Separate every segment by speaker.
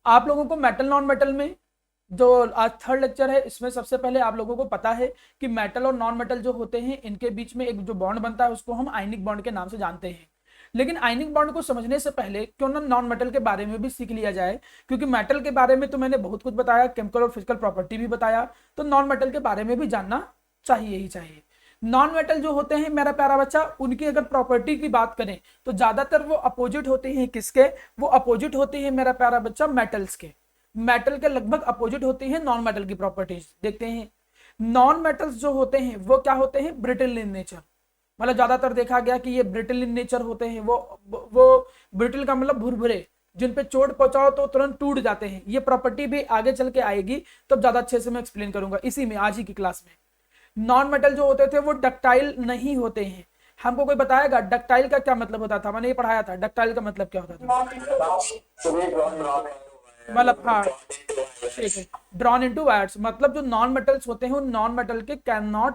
Speaker 1: आप लोगों को मेटल नॉन मेटल में जो आज थर्ड लेक्चर है इसमें सबसे पहले आप लोगों को पता है कि मेटल और नॉन मेटल जो होते हैं इनके बीच में एक जो बॉन्ड बनता है उसको हम आयनिक बॉन्ड के नाम से जानते हैं। लेकिन आयनिक बॉन्ड को समझने से पहले क्यों ना नॉन मेटल के बारे में भी सीख लिया जाए, क्योंकि मेटल के बारे में तो मैंने बहुत कुछ बताया, केमिकल और फिजिकल प्रॉपर्टी भी बताया, तो नॉन मेटल के बारे में भी जानना चाहिए ही चाहिए। नॉन मेटल जो होते हैं मेरा प्यारा बच्चा, उनकी अगर प्रॉपर्टी की बात करें तो ज्यादातर वो अपोजिट होते हैं किसके, वो अपोजिट होते हैं मेरा प्यारा बच्चा मेटल्स के। मेटल के लगभग अपोजिट होती है नॉन मेटल की प्रॉपर्टीज। देखते हैं नॉन मेटल्स जो होते हैं वो क्या होते हैं, ब्रिटल इन नेचर। मतलब ज्यादातर देखा गया कि ये ब्रिटल इन नेचर होते हैं। वो ब्रिटल का मतलब भुरभुरे, जिन पे चोट पहुंचाओ तो तुरंत टूट जाते हैं। ये प्रॉपर्टी भी आगे चल के आएगी तब ज्यादा अच्छे से मैं एक्सप्लेन करूंगा इसी में, आज ही की क्लास में। नॉन मेटल जो होते थे वो डक्टाइल नहीं होते हैं। हमको कोई बताएगा डक्टाइल का क्या मतलब होता था? मैंने ये पढ़ाया था, डक्टाइल का मतलब क्या होता था? मतलब हाँ ठीक है, ड्रॉन इनटू वायर्स। मतलब जो नॉन मेटल्स होते हैं उन नॉन मेटल के can not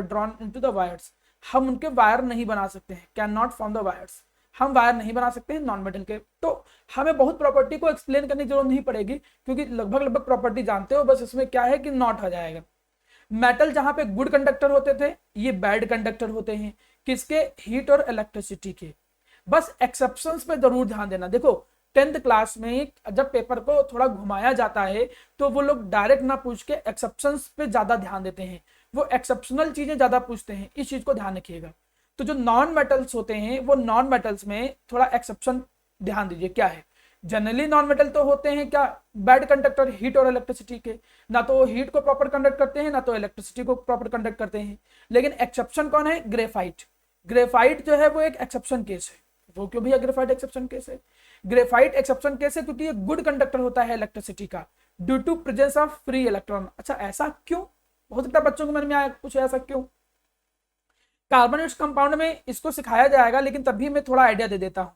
Speaker 1: drawn into the wires, हम उनके वायर नहीं बना सकते हैं। Can not form the wires, हम वायर नहीं बना सकते हैं नॉन मेटल के। तो हमें बहुत प्रॉपर्टी को एक्सप्लेन करने की जरूरत नहीं पड़ेगी, क्योंकि लगभग प्रॉपर्टी जानते हो। बस इसमें क्या है कि नॉट आ जाएगा। मेटल जहां पे गुड कंडक्टर होते थे, ये बैड कंडक्टर होते हैं किसके, हीट और इलेक्ट्रिसिटी के। बस एक्सेप्शंस पे जरूर ध्यान देना। देखो 10th क्लास में जब पेपर को थोड़ा घुमाया जाता है तो वो लोग डायरेक्ट ना पूछ के एक्सेप्शंस पे ज्यादा ध्यान देते हैं, वो एक्सेप्शनल चीजें ज्यादा पूछते हैं। इस चीज को ध्यान रखिएगा। तो जो नॉन मेटल्स होते हैं वो नॉन मेटल्स में थोड़ा एक्सेप्शन ध्यान दीजिए। क्या है, जनरली नॉन मेटल तो होते हैं क्या, बैड कंडक्टर हीट और इलेक्ट्रिसिटी के। ना तो हीट को प्रॉपर कंडक्ट करते हैं ना तो इलेक्ट्रिसिटी को प्रॉपर कंडक्ट करते हैं। लेकिन एक्सेप्शन कौन है, ग्रेफाइट। ग्रेफाइट जो है वो एक एक्सेप्शन केस है। वो क्यों भैया ग्रेफाइट एक्सेप्शन केस है? ग्रेफाइट एक्सेप्शन केस है क्योंकि ये गुड कंडक्टर होता है इलेक्ट्रिसिटी का, due to presence of free electron. अच्छा ऐसा क्यों, हो सकता है बच्चों को मन में आया कुछ ऐसा क्यों। कार्बोनेट्स कंपाउंड में इसको सिखाया जाएगा, लेकिन तभी मैं थोड़ा आइडिया दे देता हूं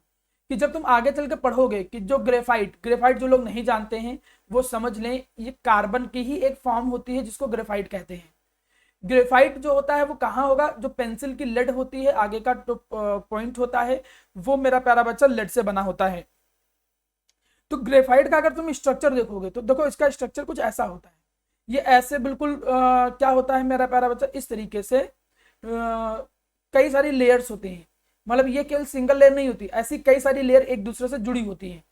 Speaker 1: कि जब तुम आगे चल के पढ़ोगे कि जो ग्रेफाइट जो लोग नहीं जानते हैं वो समझ लें, ये कार्बन की ही एक फॉर्म होती है जिसको ग्रेफाइट कहते हैं। ग्रेफाइट जो होता है वो कहाँ होगा, जो पेंसिल की लेड होती है आगे का जो पॉइंट होता है वो मेरा प्यारा बच्चा लेड से बना होता है। तो ग्रेफाइट का अगर तुम स्ट्रक्चर देखोगे तो देखो इसका स्ट्रक्चर कुछ ऐसा होता है। ये ऐसे बिल्कुल क्या होता है मेरा प्यारा बच्चा, इस तरीके से कई सारी लेयर्स होती हैं। मतलब ये केवल सिंगल लेयर नहीं होती, ऐसी कई सारी लेयर एक दूसरे से जुड़ी होती हैं।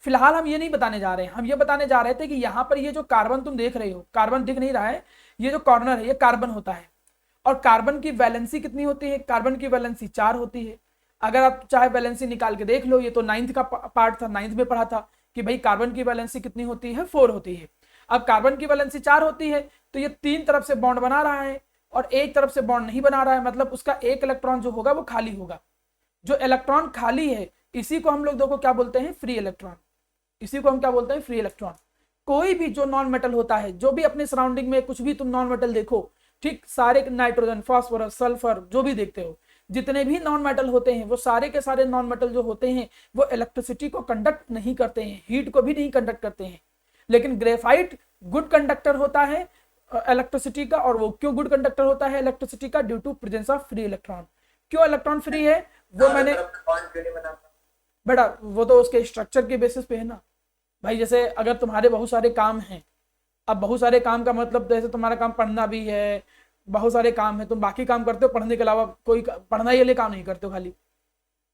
Speaker 1: फिलहाल हम ये नहीं बताने जा रहे हैं, हम ये बताने जा रहे थे कि यहाँ पर ये जो कार्बन तुम देख रहे हो, कार्बन दिख नहीं रहा है, ये जो कॉर्नर है ये कार्बन होता है। और कार्बन की वैलेंसी कितनी होती है, कार्बन की वैलेंसी 4 होती है। अगर आप चाहे वैलेंसी निकाल के देख लो, ये तो 9th का पार्ट था, 9th में पढ़ा था कि भाई कार्बन की वैलेंसी कितनी होती है, 4 होती है। अब कार्बन की वैलेंसी 4 होती है तो ये 3 तरफ से बॉन्ड बना रहा है और एक तरफ से बॉन्ड नहीं बना रहा है, मतलब उसका एक इलेक्ट्रॉन जो होगा वो खाली होगा। जो इलेक्ट्रॉन खाली है इसी को हम लोग देखो क्या बोलते हैं, फ्री इलेक्ट्रॉन। इसी को हम क्या बोलते हैं, फ्री इलेक्ट्रॉन। कोई भी जो नॉन मेटल होता है, जो भी अपने सराउंडिंग में कुछ भी तुम नॉन मेटल देखो, ठीक, सारे नाइट्रोजन फास्फोरस सल्फर जो भी देखते हो, जितने भी नॉन मेटल होते हैं वो सारे के सारे नॉन मेटल जो होते हैं वो इलेक्ट्रिसिटी को कंडक्ट नहीं करते हैं, हीट को भी नहीं कंडक्ट करते हैं। लेकिन ग्रेफाइट गुड कंडक्टर होता है इलेक्ट्रिसिटी का। और वो क्यों गुड कंडक्टर होता है इलेक्ट्रिसिटी का, due to presence of free electron. क्यों इलेक्ट्रॉन फ्री है वो मैंने बेटा, वो तो उसके स्ट्रक्चर के बेसिस पे है ना भाई। जैसे अगर तुम्हारे बहुत सारे काम हैं, अब बहुत सारे काम का मतलब जैसे तुम्हारा काम पढ़ना भी है, बहुत सारे काम है, तुम बाकी काम करते हो पढ़ने के अलावा, कोई पढ़ना ही वाले काम नहीं करते हो खाली,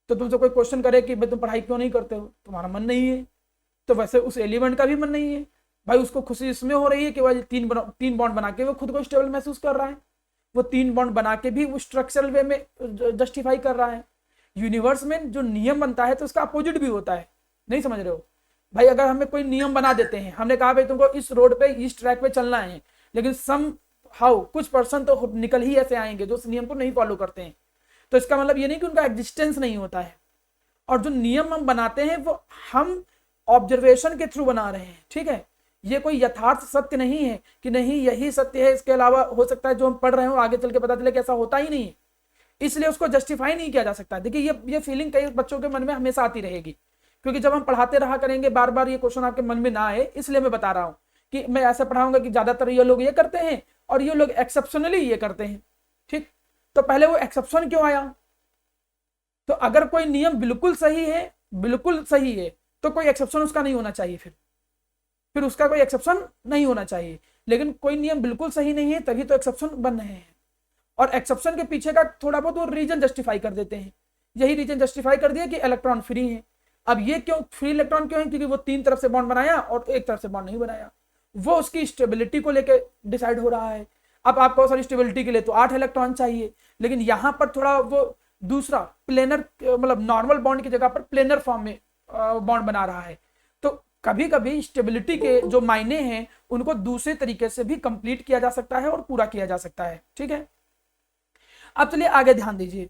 Speaker 1: तो तुमसे कोई क्वेश्चन करे कि भाई तुम पढ़ाई क्यों नहीं करते हो, तुम्हारा मन नहीं है। तो वैसे उस एलिमेंट का भी मन नहीं है भाई, उसको खुशी इसमें हो रही है कि भाई तीन बॉन्ड बना के वो खुद को स्टेबल महसूस कर रहा है, वो 3 बॉन्ड बना के भी वो स्ट्रक्चरल वे में जस्टिफाई कर रहा है। यूनिवर्स में जो नियम बनता है तो उसका अपोजिट भी होता है, नहीं समझ रहे हो भाई। अगर हमें कोई नियम बना देते हैं, हमने कहा भाई तुमको इस रोड पे इस ट्रैक पे चलना है, लेकिन सम हाउ कुछ पर्सन तो निकल ही ऐसे आएंगे जो उस नियम को नहीं फॉलो करते हैं, तो इसका मतलब ये नहीं कि उनका एग्जिस्टेंस नहीं होता है। और जो नियम हम बनाते हैं वो हम ऑब्जर्वेशन के थ्रू बना रहे हैं, ठीक है। ये कोई यथार्थ सत्य नहीं है कि नहीं यही सत्य है, इसके अलावा हो सकता है जो हम पढ़ रहे हो आगे चल के पता चले कि ऐसा होता ही नहीं है, इसलिए उसको जस्टिफाई नहीं किया जा सकता। देखिए ये फीलिंग कई बच्चों के मन में हमेशा आती रहेगी, क्योंकि जब हम पढ़ाते रहा करेंगे बार बार ये क्वेश्चन आपके मन में ना आए, इसलिए मैं बता रहा हूँ कि मैं ऐसा पढ़ाऊंगा कि ज्यादातर ये लोग ये करते हैं और ये लोग एक्सेप्शनली ये करते हैं, ठीक। तो पहले वो एक्सेप्शन क्यों आया, तो अगर कोई नियम बिल्कुल सही है तो कोई एक्सेप्शन उसका नहीं होना चाहिए फिर, फिर उसका कोई एक्सेप्शन नहीं होना चाहिए। लेकिन कोई नियम बिल्कुल सही नहीं है, तभी तो एक्सेप्शन बन रहे हैं। और एक्सेप्शन के पीछे का थोड़ा बहुत वो रीजन जस्टिफाई कर देते हैं। यही रीजन जस्टिफाई कर दिया कि इलेक्ट्रॉन फ्री है। अब ये क्यों फ्री इलेक्ट्रॉन क्यों है? क्योंकि वो 3 तरफ से बॉन्ड बनाया और एक तरफ से बॉन्ड नहीं बनाया। वो उसकी स्टेबिलिटी को लेकर डिसाइड हो रहा है। अब आपको सारी स्टेबिलिटी के लिए तो 8 इलेक्ट्रॉन चाहिए, लेकिन यहां पर थोड़ा वो दूसरा प्लेनर मतलब नॉर्मल बॉन्ड की जगह पर प्लेनर फॉर्म में बॉन्ड बना रहा है। तो कभी कभी स्टेबिलिटी के जो मायने हैं उनको दूसरे तरीके से भी कंप्लीट किया जा सकता है और पूरा किया जा सकता है। ठीक है, अब चलिए आगे ध्यान दीजिए।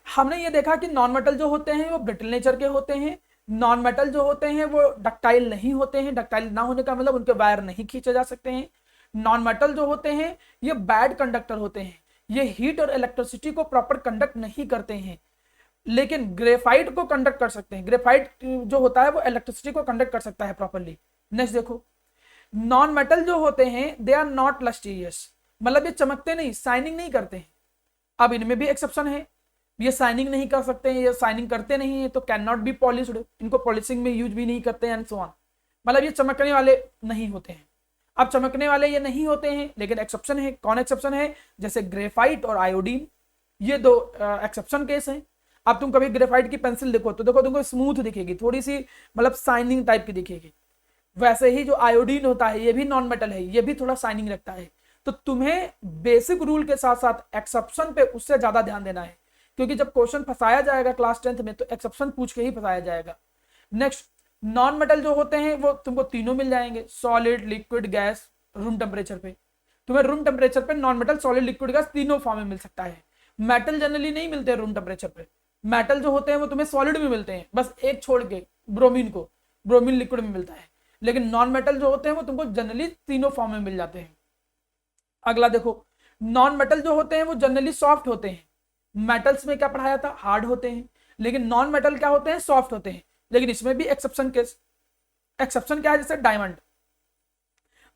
Speaker 1: हमने ये देखा कि नॉन मेटल जो होते हैं वो ब्रिटल नेचर के होते हैं। नॉन मेटल जो होते हैं वो डक्टाइल नहीं होते हैं। डक्टाइल ना होने का मतलब उनके वायर नहीं खींचे जा सकते हैं। नॉन मेटल जो होते हैं ये बैड कंडक्टर होते हैं। ये हीट और इलेक्ट्रिसिटी को प्रॉपर कंडक्ट नहीं करते हैं, लेकिन ग्रेफाइट को कंडक्ट कर सकते हैं। ग्रेफाइट जो होता है वो इलेक्ट्रिसिटी को कंडक्ट कर सकता है प्रॉपरली। नेक्स्ट देखो, नॉन मेटल जो होते हैं दे आर नॉट लस्टियस, मतलब ये चमकते नहीं, शाइनिंग नहीं करते हैं। अब इनमें भी एक्सेप्शन है, ये शाइनिंग नहीं कर सकते हैं, ये शाइनिंग करते नहीं है तो कैन नॉट बी पॉलिश्ड, इनको पॉलिशिंग में यूज भी नहीं करते हैं एंड सो ऑन। मतलब ये चमकने वाले नहीं होते हैं। अब चमकने वाले ये नहीं होते हैं, लेकिन एक्सेप्शन है। कौन एक्सेप्शन है? जैसे ग्रेफाइट और आयोडीन, ये दो एक्सेप्शन केस हैं। अब तुम कभी ग्रेफाइट की पेंसिल देखो तो देखो तुमको स्मूथ दिखेगी, थोड़ी सी मतलब शाइनिंग टाइप की दिखेगी। वैसे ही जो आयोडीन होता है ये भी नॉन मेटल है, ये भी थोड़ा शाइनिंग रखता है। तो तुम्हें बेसिक रूल के साथ साथ एक्सेप्शन पे उससे ज्यादा ध्यान देना है, क्योंकि जब क्वेश्चन फंसाया जाएगा क्लास 10th में तो एक्सेप्शन पूछ के ही फंसाया जाएगा। नेक्स्ट, नॉन मेटल जो होते हैं वो तुमको तीनों मिल जाएंगे, solid, liquid, gas, room temperature पे। तुम्हें रूम टेम्परेचर पे non metal, solid, liquid, gas तीनों फॉर्म में मिल सकता है। मेटल जनरली नहीं मिलते रूम टेम्परेचर पे। मेटल जो होते हैं वो तुम्हें सॉलिड में मिलते हैं, बस एक छोड़ के ब्रोमीन को, ब्रोमीन लिक्विड में मिलता है। लेकिन नॉन मेटल जो होते हैं वो तुमको जनरली तीनों फॉर्म में मिल जाते हैं। अगला देखो, नॉन मेटल जो होते हैं वो जनरली सॉफ्ट होते हैं। मेटल्स में क्या पढ़ाया था? हार्ड होते हैं। लेकिन नॉन मेटल क्या होते हैं? सॉफ्ट होते हैं। लेकिन इसमें भी एक्सेप्शन केस। एक्सेप्शन क्या है? जैसे डायमंड।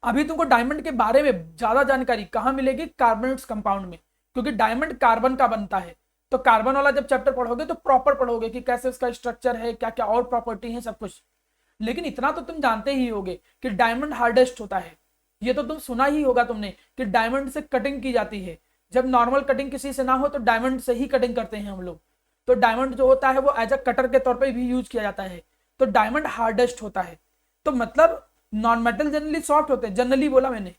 Speaker 1: अभी तुमको डायमंड के बारे में ज्यादा जानकारी कहां मिलेगी? कार्बोनेट्स कंपाउंड में, क्योंकि डायमंड कार्बन का बनता है। तो कार्बन वाला जब चैप्टर पढ़ोगे तो प्रॉपर पढ़ोगे कि कैसे उसका स्ट्रक्चर है, क्या क्या और प्रॉपर्टी है, सब कुछ। लेकिन इतना तो तुम जानते ही होगे कि डायमंड हार्डेस्ट होता है। ये तो तुम सुना ही होगा तुमने कि डायमंड से कटिंग की जाती है। जब नॉर्मल कटिंग किसी से ना हो तो डायमंड से ही कटिंग करते हैं हम लोग। तो डायमंड जो होता है वो एज अ कटर के तौर पे भी यूज किया जाता है। तो डायमंड हार्डेस्ट होता है। तो मतलब नॉन मेटल जनरली सॉफ्ट होते हैं। जनरली बोला मैंने,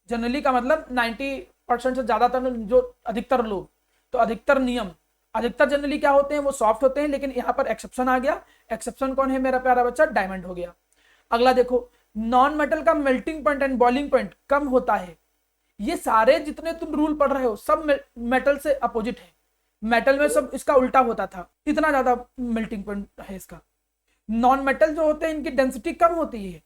Speaker 1: जनरली का मतलब 90% से ज्यादातर जो अधिकतर लोग, तो अधिकतर नियम, अधिकतर जनरली क्या होते हैं? वो सॉफ्ट होते हैं। लेकिन यहाँ पर एक्सेप्शन आ गया। एक्सेप्शन कौन है मेरा प्यारा बच्चा? डायमंड हो गया। अगला देखो, नॉन मेटल का melting point and boiling point कम होता है। ये सारे जितने तुम रूल पढ़ रहे हो सब मेटल से अपोजिट है। मेटल में सब इसका उल्टा होता था, इतना ज्यादा मेल्टिंग पॉइंट है इसका। नॉन मेटल जो होते हैं इनकी डेंसिटी कम होती है,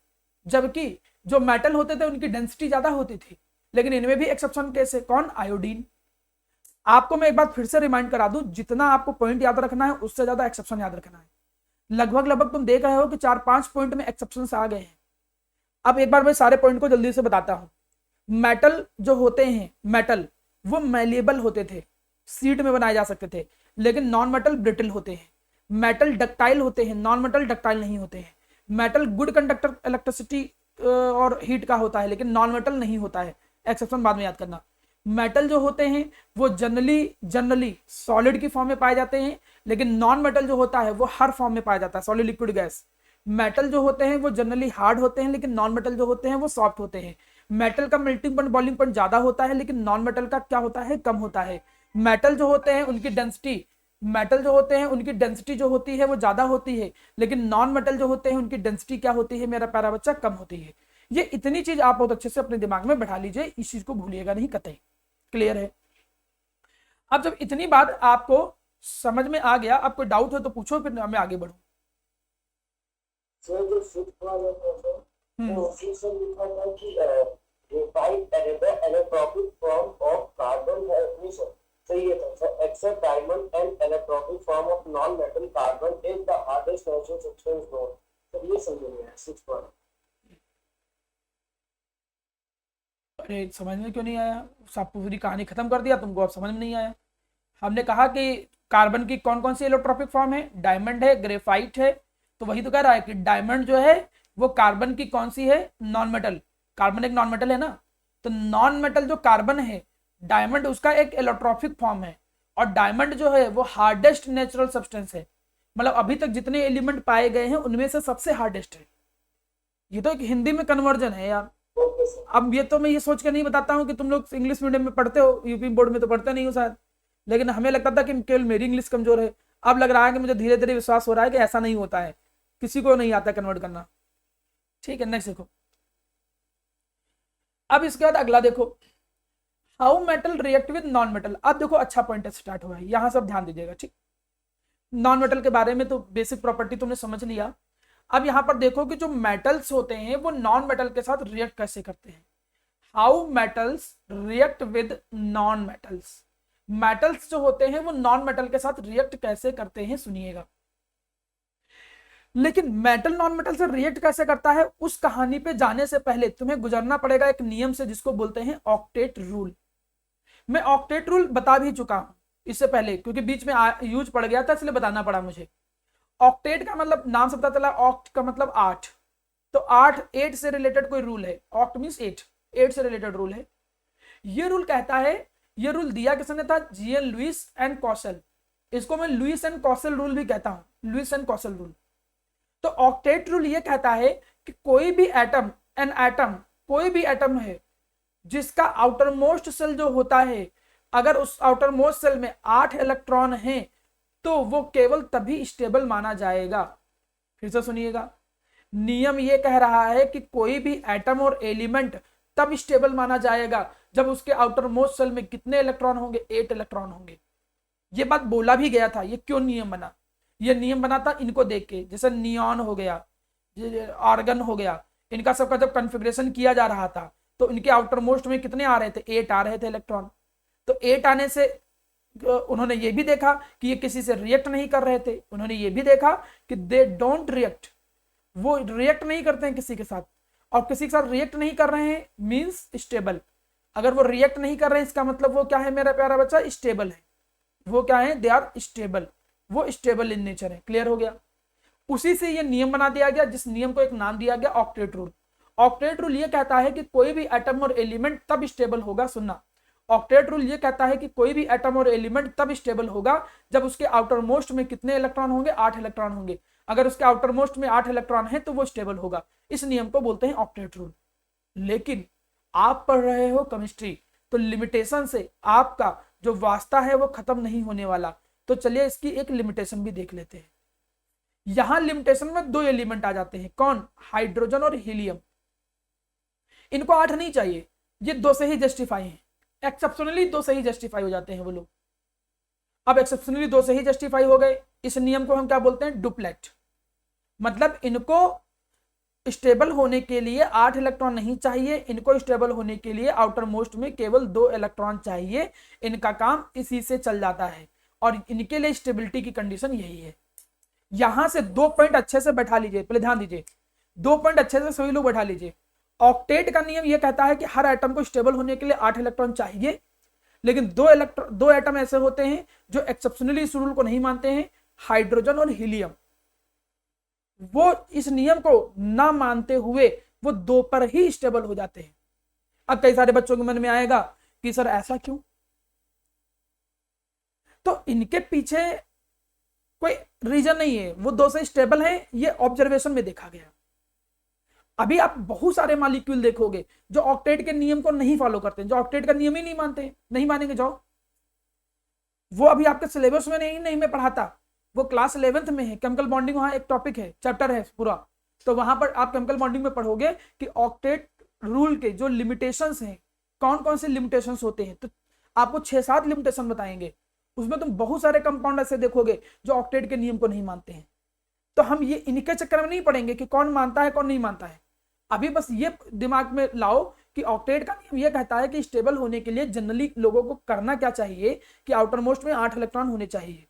Speaker 1: जबकि जो मेटल होते थे उनकी डेंसिटी ज्यादा होती थी। लेकिन इनमें भी एक्सेप्शन केस है। कौन? आयोडीन। आपको मैं एक बार फिर से रिमाइंड करा दूं, जितना आपको पॉइंट याद रखना है उससे ज्यादा एक्सेप्शन याद रखना है। लगभग लगभग तुम देख रहे हो कि 4-5 पॉइंट में एक्सेप्शन आ गए हैं। अब एक बार मैं सारे पॉइंट को जल्दी से बताता हूं। मेटल जो होते हैं, मेटल वो मैलिएबल होते थे, सीट में बनाए जा सकते थे। लेकिन नॉन मेटल ब्रिटल होते हैं। मेटल डक्टाइल होते हैं, नॉन मेटल डक्टाइल नहीं होते हैं। मेटल गुड कंडक्टर इलेक्ट्रिसिटी और हीट का होता है, लेकिन नॉन मेटल नहीं होता है। एक्सेप्शन बाद में याद करना। मेटल जो होते हैं वो जनरली सॉलिड की फॉर्म में पाए जाते हैं, लेकिन नॉन मेटल जो होता है वो हर फॉर्म में पाया जाता है, सॉलिड, लिक्विड, गैस। मेटल जो होते हैं वो जनरली हार्ड होते हैं, लेकिन नॉन मेटल जो होते हैं वो सॉफ्ट होते हैं। मेटल का मेल्टिंग पॉइंट, बॉइलिंग पॉइंट ज्यादा होता है, लेकिन नॉन मेटल का क्या होता है? कम होता है। मेटल जो होते हैं उनकी डेंसिटी, मेटल जो होते हैं उनकी डेंसिटी जो होती है वो ज्यादा होती है, लेकिन नॉन मेटल जो होते हैं उनकी डेंसिटी क्या होती है मेरा प्यारा बच्चा? कम होती है। ये इतनी चीज आप बहुत अच्छे से अपने दिमाग में बैठा लीजिए, इस चीज को भूलिएगा नहीं कतई। क्लियर है? अब जब इतनी बात आपको समझ में आ गया, आपको डाउट हो तो पूछो, फिर मैं आगे बढ़ूं।
Speaker 2: जो फिफ्थ वाला क्वेश्चन, तो फिफ्थ में लिखा था कि graphite another allotropic form of carbon has सही है था, except diamond and allotropic form of non-metal carbon is the hardest natural substance known। तो ये समझ में आया सिक्स्थ वाला।
Speaker 1: अरे समझ में क्यों नहीं आया? सब पूरी कहानी खत्म कर दिया तुमको, अब समझ में नहीं आया? हमने कहा कि कार्बन की कौन कौन सी एलोट्रोपिक फॉर्म है? डायमंड है, ग्रेफाइट है। तो वही तो कह रहा है कि डायमंड जो है वो कार्बन की कौन सी है, नॉन मेटल, कार्बन एक नॉन मेटल है ना, तो नॉन मेटल जो कार्बन है, डायमंड उसका एक एलोट्रॉपिक फॉर्म है, और डायमंड जो है वो हार्डेस्ट नेचुरल सब्सटेंस है, मतलब अभी तक जितने एलिमेंट पाए गए हैं उनमें से सबसे हार्डेस्ट है। ये तो एक हिंदी में कन्वर्जन है यार।
Speaker 2: Okay sir.
Speaker 1: अब ये तो मैं ये सोच के नहीं बताता हूँ कि तुम लोग इंग्लिश मीडियम में पढ़ते हो, यूपी बोर्ड में तो पढ़ते नहीं हो शायद, लेकिन हमें लगता था कि केवल मेरी इंग्लिश कमजोर है। अब लग रहा है कि मुझे धीरे धीरे विश्वास हो रहा है कि ऐसा नहीं होता है, किसी को नहीं आता कन्वर्ट करना। ठीक है, नेक्स्ट देखो। अब इसके बाद अगला देखो, how metal react with non metal. अब देखो अच्छा पॉइंट स्टार्ट हुआ है, यहां सब ध्यान दीजिएगा। ठीक, नॉन मेटल के बारे में तो बेसिक प्रॉपर्टी तुमने समझ लिया। अब यहां पर देखो कि जो मेटल्स होते हैं वो नॉन मेटल के साथ रिएक्ट कैसे करते हैं। How metals react with non metals, metals जो होते हैं वो नॉन मेटल के साथ रिएक्ट कैसे करते हैं सुनिएगा। लेकिन मेटल नॉन मेटल से रिएक्ट कैसे करता है उस कहानी पे जाने से पहले तुम्हें गुजरना पड़ेगा एक नियम से जिसको बोलते हैं ऑक्टेट रूल। मैं ऑक्टेट रूल बता भी चुका हूं इससे पहले, क्योंकि बीच में यूज पड़ गया था इसलिए बताना पड़ा मुझे। ऑक्टेट का मतलब नाम से पता चला, ऑक्ट का मतलब 8, तो 8 से रिलेटेड कोई रूल है, ऑक्ट मींस 8 से रिलेटेड रूल है। ये रूल कहता है, ये रूल दिया किसने था, जीएन लुइस एंड कॉसल, इसको मैं लुइस एंड कॉसल रूल भी कहता हूं, लुइस एंड कॉसल रूल। तो ऑक्टेट रूल ये कहता है कि कोई भी एटम, कोई भी एटम है जिसका आउटर मोस्ट सेल जो होता है, अगर उस आउटर मोस्ट सेल में 8 इलेक्ट्रॉन हैं तो वो केवल तभी स्टेबल माना जाएगा। फिर से सुनिएगा, नियम ये कह रहा है कि कोई भी एटम और एलिमेंट तब स्टेबल माना जाएगा जब उसके आउटर मोस्ट सेल में कितने इलेक्ट्रॉन होंगे, 8 इलेक्ट्रॉन होंगे। ये बात बोला भी गया था। ये क्यों नियम बना, ये नियम बना था इनको देख के, जैसे नियॉन हो गया, आर्गन हो गया, इनका सबका जब कॉन्फ़िगरेशन किया जा रहा था तो इनके आउटर मोस्ट में कितने आ रहे थे, 8 आ रहे थे इलेक्ट्रॉन। तो 8 आने से उन्होंने ये भी देखा कि ये किसी से रिएक्ट नहीं कर रहे थे, उन्होंने ये भी देखा कि दे डोंट रिएक्ट, वो रिएक्ट नहीं करते हैं किसी के साथ, और किसी के साथ रिएक्ट नहीं कर रहे हैं मींस स्टेबल। अगर वो रिएक्ट नहीं कर रहे हैं इसका मतलब वो क्या है मेरा प्यारा बच्चा, स्टेबल है। वो क्या है, दे आर स्टेबल, वो स्टेबल इन नेचर है। क्लियर हो गया। उसी से ये नियम बना दिया गया जिस नियम को एक नाम दिया गया ऑक्टेट रूल। ऑक्टेट रूल ये कहता है कि कोई भी एटम और एलिमेंट तब स्टेबल होगा, सुनना, ऑक्टेट रूल ये कहता है कि कोई भी एटम और एलिमेंट तब स्टेबल होगा जब उसके आउटर मोस्ट में कितने इलेक्ट्रॉन होंगे, 8 इलेक्ट्रॉन होंगे। अगर उसके आउटर मोस्ट में 8 इलेक्ट्रॉन है तो वो स्टेबल होगा। इस नियम को बोलते हैं ऑक्टेट रूल। लेकिन आप पढ़ रहे हो केमिस्ट्री, तो लिमिटेशन से आपका जो वास्ता है वो खत्म नहीं होने वाला। तो चलिए इसकी एक लिमिटेशन भी देख लेते हैं। यहां लिमिटेशन में 2 एलिमेंट आ जाते हैं, कौन, हाइड्रोजन और हीलियम। इनको 8 नहीं चाहिए, ये 2 से ही जस्टिफाई है, एक्सेप्शनली 2 से ही जस्टिफाई हो जाते हैं वो लोग। अब एक्सेप्शनली 2 से ही जस्टिफाई हो गए, इस नियम को हम क्या बोलते हैं, डुप्लेट। मतलब इनको स्टेबल होने के लिए 8 इलेक्ट्रॉन नहीं चाहिए, इनको स्टेबल होने के लिए आउटर मोस्ट में केवल 2 इलेक्ट्रॉन चाहिए। इनका काम इसी से चल जाता है और इनके लिए स्टेबिलिटी की कंडीशन यही है। यहां से 2 पॉइंट अच्छे से बैठा लीजिए, पहले ध्यान दीजिए, 2 पॉइंट अच्छे से सभी लोग बैठा लीजिए। ऑक्टेट का नियम यह कहता है कि हर एटम को स्टेबल होने के लिए 8 इलेक्ट्रॉन चाहिए, लेकिन 2 एटम ऐसे होते हैं जो एक्सेप्शनली इस रूल को नहीं मानते हैं, हाइड्रोजन और हीलियम। वो इस नियम को ना मानते हुए वो 2 पर ही स्टेबल हो जाते हैं। अब कई सारे बच्चों के मन में आएगा कि सर ऐसा क्यों, तो इनके पीछे कोई रीजन नहीं है, वो 2 से स्टेबल है, ये ऑब्जर्वेशन में देखा गया। अभी आप बहुत सारे मॉलिक्यूल देखोगे जो ऑक्टेट के नियम को नहीं फॉलो करते, जो ऑक्टेट का नियम ही नहीं मानते, नहीं मानेंगे जाओ। वो अभी आपके सिलेबस में नहीं मैं पढ़ाता, वो क्लास 11th में है, केमिकल बॉन्डिंग, वहां एक टॉपिक है, चैप्टर है पूरा। तो वहां पर आप केमिकल बॉन्डिंग में पढ़ोगे कि ऑक्टेट रूल के जो लिमिटेशंस हैं, कौन कौन से लिमिटेशंस होते हैं, तो आपको 6-7 लिमिटेशन बताएंगे। उसमें तुम बहुत सारे कंपाउंड ऐसे देखोगे जो ऑक्टेट के नियम को नहीं मानते हैं। तो हम ये इनके चक्कर में नहीं पड़ेंगे कि कौन मानता है कौन नहीं मानता है। अभी बस ये दिमाग में लाओ कि ऑक्टेट का नियम ये कहता है कि स्टेबल होने के लिए जनरली लोगों को करना क्या चाहिए कि आउटर मोस्ट में 8 इलेक्ट्रॉन होने चाहिए।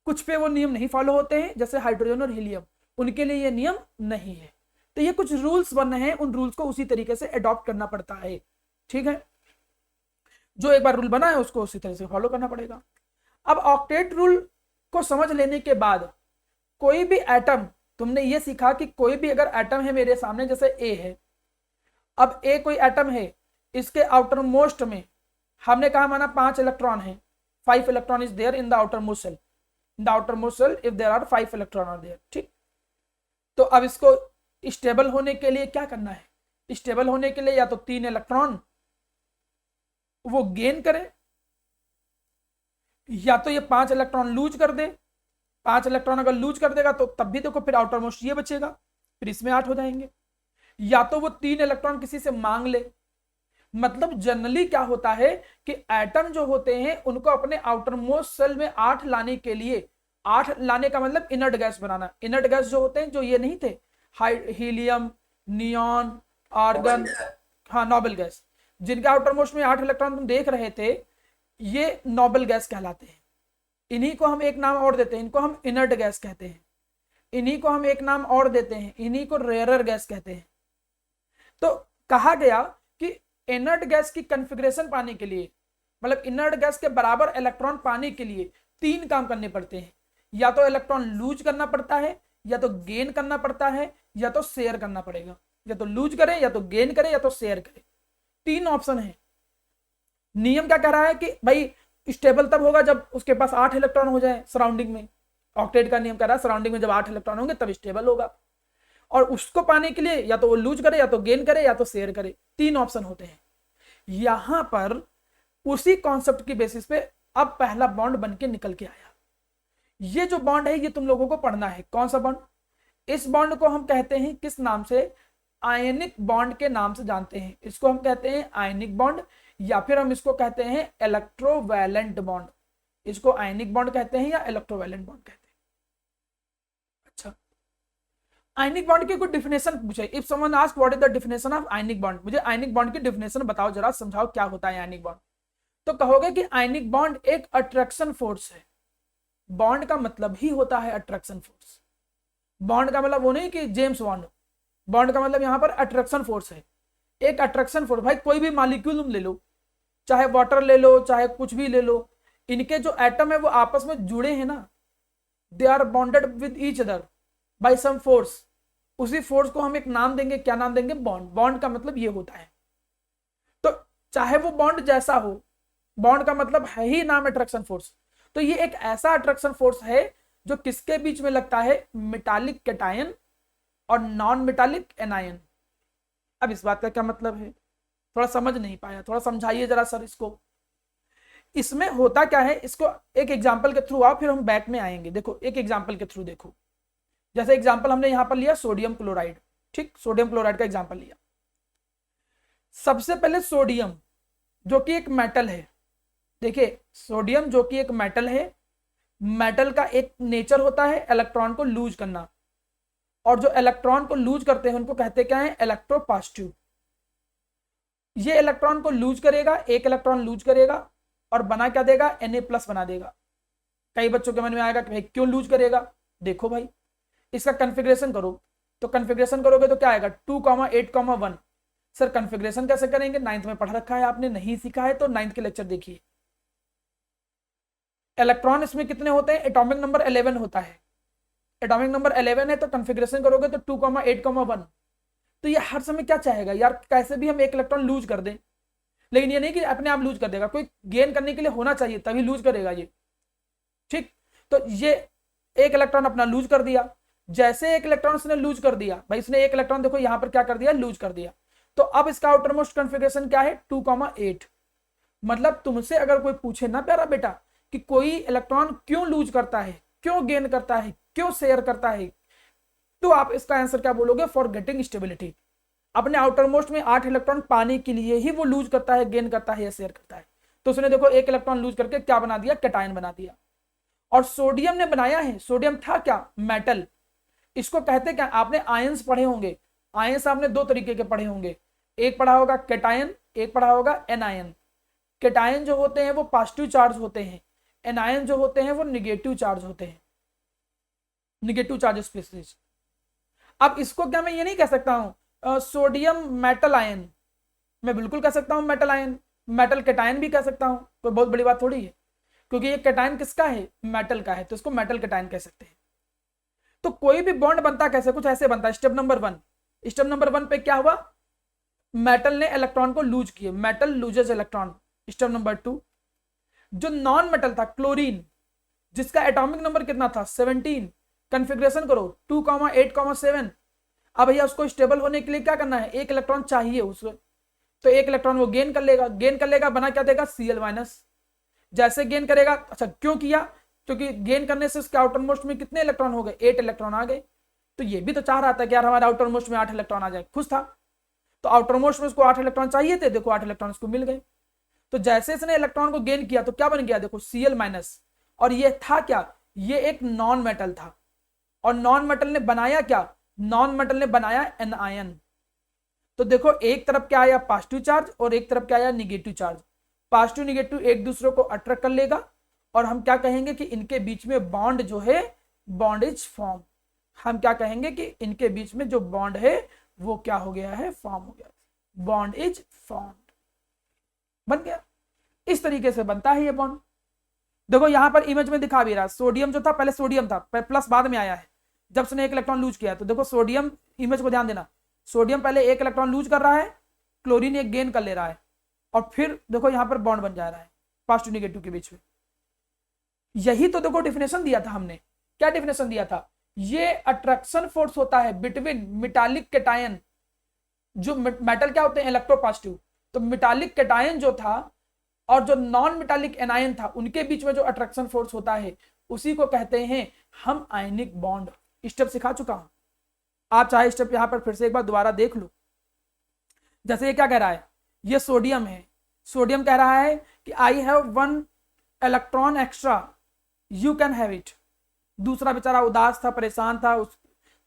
Speaker 1: कुछ पे वो नियम नहीं फॉलो होते हैं, जैसे हाइड्रोजन और हीलियम, उनके लिए ये नियम नहीं है। तो ये कुछ रूल्स बने हैं, उन रूल्स को उसी तरीके से अडॉप्ट करना पड़ता है। ठीक है, जो एक बार रूल बना है उसको उसी तरह से फॉलो करना पड़ेगा। अब ऑक्टेट रूल को समझ लेने के बाद कोई भी एटम तुमने ये सीखा कि कोई भी अगर एटम है मेरे सामने, जैसे ए है, अब ए कोई एटम है, इसके आउटर मोस्ट में हमने कहा माना 5 इलेक्ट्रॉन है, 5 electron is there in the outermost shell, in the outermost shell if there are 5 electron are there, ठीक। तो अब इसको स्टेबल होने के लिए क्या करना है, स्टेबल होने के लिए या तो 3 इलेक्ट्रॉन वो गेन करे, या तो ये 5 इलेक्ट्रॉन लूज कर दे। 5 इलेक्ट्रॉन अगर लूज कर देगा तो तब भी देखो फिर आउटर मोस्ट ये बचेगा, फिर इसमें 8 हो जाएंगे। या तो वो 3 इलेक्ट्रॉन किसी से मांग ले। मतलब जनरली क्या होता है कि एटम जो होते हैं उनको अपने आउटर मोस्ट सेल में 8 लाने के लिए, 8 लाने का मतलब इनर्ट गैस बनाना। इनर्ट गैस जो होते हैं, जो ये नहीं थे, हीलियम, नियॉन, आर्गन, हाँ नोबल गैस, जिनके आउटर मोस्ट में 8 इलेक्ट्रॉन तुम देख रहे थे, ये नोबल गैस कहलाते हैं। इन्हीं को हम एक नाम और देते हैं, इनको हम इनर्ट गैस कहते हैं। इन्हीं को हम एक नाम और देते हैं, इन्हीं को रेयरर गैस कहते हैं। तो कहा गया कि इनर्ट गैस की कॉन्फ़िगरेशन पाने के लिए, मतलब इनर्ट गैस के बराबर इलेक्ट्रॉन पाने के लिए 3 काम करने पड़ते हैं। या तो इलेक्ट्रॉन लूज करना पड़ता है, या तो गेन करना पड़ता है, या तो शेयर करना पड़ेगा। या तो लूज करे, या तो गेन करे, या तो शेयर करे, 3 ऑप्शन है। नियम क्या कह रहा है कि भाई स्टेबल तब होगा जब उसके पास 8 इलेक्ट्रॉन हो जाए सराउंडिंग में। ऑक्टेट का नियम कह रहा है सराउंडिंग में जब 8 इलेक्ट्रॉन होंगे तब स्टेबल होगा। और उसको पाने के लिए या तो वो लूज करे, या तो गेन करे, या तो शेयर करे, 3 ऑप्शन होते हैं। यहां पर उसी कॉन्सेप्ट की बेसिस पे अब पहला बॉन्ड बन के निकल के आया। ये जो बॉन्ड है ये तुम लोगों को पढ़ना है। कौन सा बॉन्ड? इस बॉन्ड को हम कहते हैं किस नाम से? आयनिक बॉन्ड के नाम से जानते हैं। इसको हम कहते हैं आयनिक बॉन्ड, या फिर हम इसको कहते हैं इलेक्ट्रोवैलेंट बॉन्ड। इसको आयनिक बॉन्ड कहते हैं या इलेक्ट्रोवैलेंट बॉन्ड कहते हैं। अच्छा, आयनिक बॉन्ड की कोई डिफिनेशन पूछे, if someone ask what is the definition of ionic bond, मुझे आयनिक बॉन्ड की डिफिनेशन बताओ जरा, समझाओ क्या होता है आयनिक बॉन्ड। तो कहोगे कि आयनिक बॉन्ड एक अट्रैक्शन फोर्स है। बॉन्ड का मतलब ही होता है अट्रैक्शन फोर्स। बॉन्ड का मतलब वो नहीं कि जेम्स बॉन्ड, बॉन्ड का मतलब यहां पर अट्रैक्शन फोर्स है। एक अट्रैक्शन फोर्स, भाई कोई भी मॉलिक्यूल तुम ले लो, चाहे वाटर ले लो, चाहे कुछ भी ले लो, इनके जो एटम है वो आपस में जुड़े हैं ना, they are bonded with each other by some force. उसी फोर्स को हम एक नाम देंगे, क्या नाम देंगे? बॉन्ड। बॉन्ड का मतलब ये होता है। तो चाहे वो बॉन्ड जैसा हो, बॉन्ड का मतलब है ही नाम अट्रैक्शन फोर्स। तो ये एक ऐसा अट्रैक्शन फोर्स है जो किसके बीच में लगता है? मेटालिक कैटायन और नॉन मेटालिक एनायन। अब इस बात का क्या मतलब है? थोड़ा समझ नहीं पाया, थोड़ा समझाइए जरा सर इसको। इसमें होता क्या है, इसको एक एग्जांपल के थ्रू आओ, फिर हम बैक में आएंगे। देखो एक एग्जांपल के थ्रू देखो, जैसे एग्जांपल हमने यहां पर लिया सोडियम क्लोराइड, ठीक, सोडियम क्लोराइड का एग्जांपल लिया। सबसे पहले सोडियम जो कि एक मेटल है, देखिए सोडियम जो कि एक मेटल है, मेटल का एक नेचर होता है इलेक्ट्रॉन को लूज करना, और जो इलेक्ट्रॉन को लूज करते हैं उनको कहते क्या है? इलेक्ट्रोपॉजिटिव। ये इलेक्ट्रॉन को लूज करेगा, एक इलेक्ट्रॉन लूज करेगा और बना क्या देगा? Na+ बना देगा। कई बच्चों के मन में आएगा कि भाई क्यों लूज करेगा? देखो भाई इसका कॉन्फ़िगरेशन करो, तो कॉन्फ़िगरेशन करोगे तो क्या आएगा? 2,8,1। सर कॉन्फ़िगरेशन कैसे करेंगे? 9th में पढ़ रखा है आपने, नहीं सीखा है तो 9th के लेक्चर देखिए। इलेक्ट्रॉन इसमें कितने होते हैं? एटॉमिक नंबर 11 होता है। एटॉमिक नंबर 11 है तो कॉन्फ़िगरेशन करोगे तो 2,8,1। तो ये हर समय क्या चाहेगा यार, कैसे भी हम एक इलेक्ट्रॉन लूज कर दें, लेकिन ये नहीं कि अपने आप लूज कर देगा, कोई गेन करने के लिए होना चाहिए तभी लूज करेगा ये, ठीक। तो ये एक इलेक्ट्रॉन अपना लूज कर दिया। जैसे एक इलेक्ट्रॉन इसने लूज कर दिया, भाई इसने एक इलेक्ट्रॉन देखो यहां पर क्या कर दिया? लूज कर दिया। तो अब इसका आउटर मोस्ट कॉन्फ़िगरेशन क्या है? 2,8। मतलब तुमसे अगर कोई पूछे ना प्यारा बेटा कि कोई इलेक्ट्रॉन क्यों लूज करता है, क्यों गेन करता है, क्यों शेयर करता है, तो आप इसका आंसर क्या बोलोगे? For getting stability. अपने आउटर मोस्ट में 8 इलेक्ट्रॉन पाने के लिए ही वो लूज करता है, गेन करता है या शेयर करता है। तो उसने देखो एक इलेक्ट्रॉन लूज करके क्या बना दिया? कैटायन बना दिया। और सोडियम ने बनाया है, सोडियम था क्या? मेटल। इसको कहते क्या? आपने आयंस पढ़े होंगे, आयंस आपने 2 तरीके के पढ़े होंगे, एक पढ़ा होगा कैटायन, एक पढ़ा होगा एनायन। कैटायन जो होते हैं वो पॉजिटिव चार्ज होते हैं, एनायन जो होते हैं वो निगेटिव चार्ज होते हैं, निगेटिव चार्ज स्पीसीज। अब इसको क्या मैं ये नहीं कह सकता हूं सोडियम मेटल आयन? मैं बिल्कुल कह सकता हूं मेटल आयन, मेटल कैटायन भी कह सकता हूं, कोई बहुत बड़ी बात थोड़ी है, क्योंकि ये कैटायन किसका है? मेटल का है, तो इसको मेटल कैटायन कह सकते हैं। तो कोई भी बॉन्ड बनता कैसे, कुछ ऐसे बनता है। स्टेप नंबर 1, स्टेप नंबर 1 पे क्या हुआ, मेटल ने इलेक्ट्रॉन को लूज किए, metal loses electron. Step number 2, जो नॉन मेटल था क्लोरीन, जिसका एटॉमिक नंबर कितना था 17, कन्फिग्रेशन करो 2,8,7। अब भैया उसको स्टेबल होने के लिए क्या करना है, एक इलेक्ट्रॉन चाहिए उसको, तो एक इलेक्ट्रॉन वो गेन कर लेगा, गेन कर लेगा, बना क्या देगा Cl-। जैसे गेन करेगा, अच्छा क्यों किया, क्योंकि गेन करने से उसके आउटर मोस्ट में कितने इलेक्ट्रॉन हो गए, 8 इलेक्ट्रॉन आ गए। तो ये भी तो चाह रहा था कि यार हमारे आउटर मोस्ट में 8 इलेक्ट्रॉन आ जाए, खुश था। तो आउटर मोस्ट में उसको 8 इलेक्ट्रॉन चाहिए थे, देखो 8 इलेक्ट्रॉन उसको मिल गए। तो जैसे इसने इलेक्ट्रॉन को गेन किया तो क्या बन गया, देखो Cl-। और ये था क्या, ये एक नॉन मेटल था, और नॉन मेटल ने बनाया क्या, नॉन मेटल ने बनाया एनायन। तो देखो एक तरफ क्या आया पॉजिटिव चार्ज और एक तरफ क्या आया निगेटिव चार्ज। पॉजिटिव निगेटिव एक दूसरे को अट्रैक्ट कर लेगा, और हम क्या कहेंगे कि इनके बीच में बॉन्ड जो है, बॉन्ड इज फॉर्म। हम क्या कहेंगे कि इनके बीच में जो बॉन्ड है वो क्या हो गया है, फॉर्म हो गया, बॉन्ड इज फॉर्म्ड, बन गया। इस तरीके से बनता है ये बॉन्ड। देखो यहां पर इमेज में दिखा भी रहा, सोडियम जो था पहले सोडियम था, प्लस बाद में आया है जब उसने एक इलेक्ट्रॉन लूज किया। तो देखो सोडियम, इमेज को ध्यान देना, सोडियम पहले एक इलेक्ट्रॉन लूज कर रहा है, क्लोरीन एक गेन कर ले रहा है, और फिर देखो यहां पर बॉन्ड बन जा रहा है पॉजिटिव निगेटिव के बीच में। यही तो देखो डिफिनेशन दिया था हमने, क्या डिफिनेशन दिया था, ये अट्रैक्शन फोर्स होता है बिटवीन मेटालिक कैटायन, जो मेटल क्या होते हैं इलेक्ट्रोपॉजिटिव, तो मेटालिक कैटायन जो था और जो नॉन मेटालिक एनायन था, उनके बीच में जो अट्रैक्शन फोर्स होता है उसी को कहते हैं हम आयनिक बॉन्ड। स्टेप सिखा चुका हूं, आप चाहे स्टेप यहां पर फिर से एक बार दोबारा देख लो। जैसे ये क्या कह रहा है, ये सोडियम है, सोडियम कह रहा है कि I have 1 electron extra, you can have it. दूसरा बेचारा उदास था, परेशान था,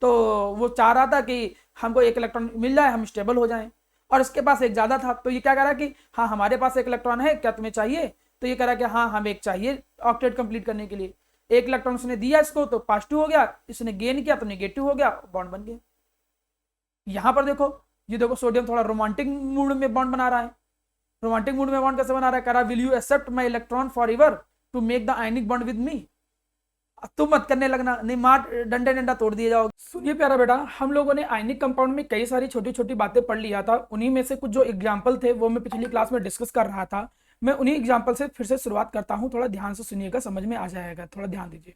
Speaker 1: तो वो चाह रहा था कि हमको एक इलेक्ट्रॉन मिल जाए, हम स्टेबल हो जाएं, और इसके पास एक ज्यादा था। तो ये क्या कह रहा है कि हाँ हमारे पास एक इलेक्ट्रॉन है, क्या तुम्हें चाहिए, तो ये कह रहा है कि हाँ हमें एक चाहिए ऑक्टेट कंप्लीट करने के लिए। एक इलेक्ट्रॉन उसने दिया इसको तो पॉजिटिव हो गया, इसने गेन किया तो नेगेटिव हो गया, बॉन्ड बन गया। यहां पर देखो, ये देखो सोडियम थोड़ा रोमांटिक मूड में बॉन्ड बना रहा है। रोमांटिक मूड में बॉन्ड कैसे बना रहा है, कह रहा will you accept my electron forever to make the ionic bond with me. तुम मत करने लगना, नहीं मार डंडे डंडा तोड़ दिए जाओ। सुनिए प्यारा बेटा, हम लोगों ने आयनिक कंपाउंड में कई सारी छोटी छोटी बातें पढ़ लिया था, उन्हीं में से कुछ जो एग्जाम्पल थे वो मैं पिछली क्लास में डिस्कस कर रहा था। मैं उन्हीं एग्जाम्पल से फिर से शुरुआत करता हूँ, थोड़ा ध्यान से सुनिएगा, समझ में आ जाएगा, थोड़ा ध्यान दीजिए।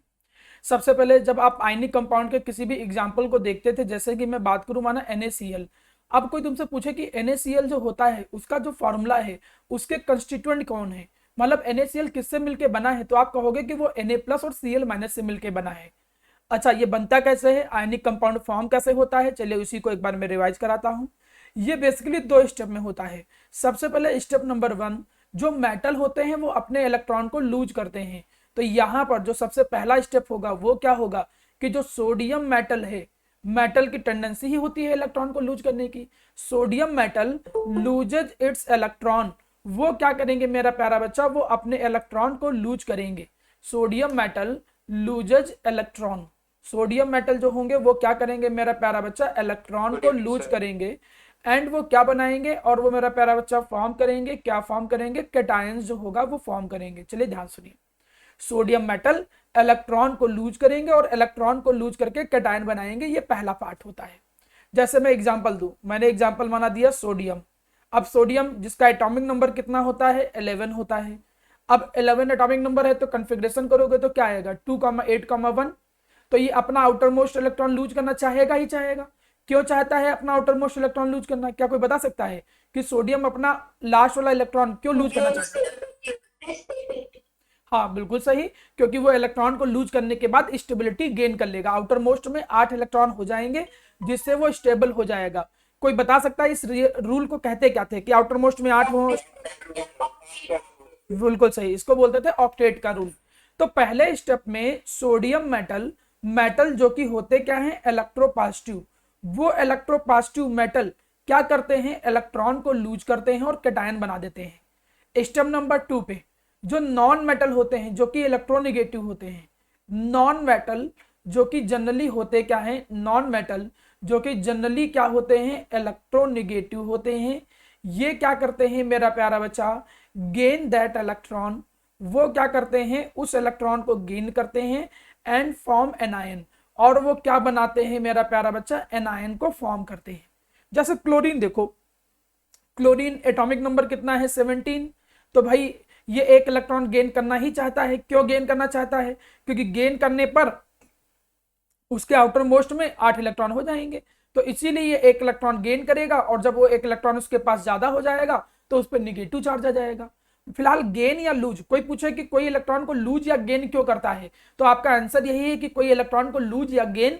Speaker 1: सबसे पहले जब आप आयनिक कंपाउंड के किसी भी एग्जाम्पल को देखते थे, जैसे कि मैं बात करूं माना NaCl, अब कोई तुमसे पूछे कि NaCl जो होता है उसका जो फॉर्मूला है, उसके कंस्टिट्यूएंट कौन है, मतलब NaCl किससे मिलके बना है, तो आप कहोगे कि वो Na+ और Cl- से मिलके बना है। अच्छा ये बनता कैसे है, आयनिक कंपाउंड फॉर्म कैसे होता है, चलिए उसी को एक बार मैं रिवाइज कराता हूँ। ये बेसिकली 2 स्टेप में होता है। सबसे पहले स्टेप नंबर 1, जो मेटल होते हैं वो अपने इलेक्ट्रॉन को लूज करते हैं। तो यहां पर जो सबसे पहला स्टेप होगा वो क्या होगा कि जो सोडियम मेटल है, मेटल की टेंडेंसी ही होती है इलेक्ट्रॉन को लूज करने की, sodium metal loses it's electron. वो क्या करेंगे मेरा प्यारा बच्चा, वो अपने इलेक्ट्रॉन को लूज करेंगे। Sodium metal loses electron, sodium metal जो होंगे वो क्या करेंगे मेरा प्यारा बच्चा, इलेक्ट्रॉन को लूज करेंगे, एंड वो क्या बनाएंगे, और वो मेरा प्यारा बच्चा फॉर्म करेंगे, क्या फॉर्म करेंगे, कैटायंस जो होगा वो फॉर्म करेंगे। चलिए ध्यान सुनिए, सोडियम मेटल इलेक्ट्रॉन को लूज करेंगे और इलेक्ट्रॉन को लूज करके कैटायन बनाएंगे, ये पहला पार्ट होता है। जैसे मैं एग्जांपल दूं, मैंने एग्जांपल माना दिया सोडियम। अब सोडियम जिसका एटॉमिक नंबर कितना होता है, 11 होता है। अब 11 एटॉमिक नंबर है तो कन्फिग्रेशन करोगे तो क्या आएगा 2,8,1। तो ये अपना आउटर मोस्ट इलेक्ट्रॉन लूज करना चाहेगा ही चाहेगा। क्यों चाहता है अपना आउटर मोस्ट इलेक्ट्रॉन लूज करना, क्या कोई बता सकता है कि सोडियम अपना लास्ट वाला इलेक्ट्रॉन क्यों लूज करना चाहता है? हाँ बिल्कुल सही, क्योंकि वो इलेक्ट्रॉन को लूज करने के बाद स्टेबिलिटी गेन कर लेगा, आउटर मोस्ट में 8 इलेक्ट्रॉन हो जाएंगे जिससे वो स्टेबल हो जाएगा। कोई बता सकता है इस रूल को कहते क्या थे कि आउटर मोस्ट में 8 हो? बिल्कुल सही, इसको बोलते थे ऑक्टेट का रूल। तो पहले स्टेप में सोडियम मेटल, मेटल जो कि होते क्या है इलेक्ट्रोपॉजिटिव, वो इलेक्ट्रोपॉजिटिव मेटल क्या करते हैं, इलेक्ट्रॉन को लूज करते हैं और कैटायन बना देते हैं। स्टेप नंबर 2 पे जो नॉन मेटल होते हैं जो कि इलेक्ट्रोनिगेटिव होते हैं, नॉन मेटल जो कि जनरली होते क्या है, नॉन मेटल जो कि जनरली क्या होते हैं, इलेक्ट्रोनिगेटिव होते हैं, ये क्या करते हैं मेरा प्यारा बच्चा, गेन दैट इलेक्ट्रॉन, वो क्या करते हैं उस इलेक्ट्रॉन को गेन करते हैं एंड फॉर्म एनायन, और वो क्या बनाते हैं मेरा प्यारा बच्चा, एनायन को फॉर्म करते हैं। जैसे क्लोरीन देखो, क्लोरीन एटॉमिक नंबर कितना है 17, तो भाई ये एक इलेक्ट्रॉन गेन करना ही चाहता है। क्यों गेन करना चाहता है, क्योंकि गेन करने पर उसके आउटर मोस्ट में 8 इलेक्ट्रॉन हो जाएंगे, तो इसीलिए ये एक इलेक्ट्रॉन गेन करेगा, और जब वो एक इलेक्ट्रॉन उसके पास ज्यादा हो जाएगा तो उस पर निगेटिव चार्ज आ जाएगा। फिलहाल गेन या लूज, कोई पूछे कि कोई इलेक्ट्रॉन को लूज या गेन क्यों करता है, तो आपका आंसर यही है कि कोई इलेक्ट्रॉन को लूज या गेन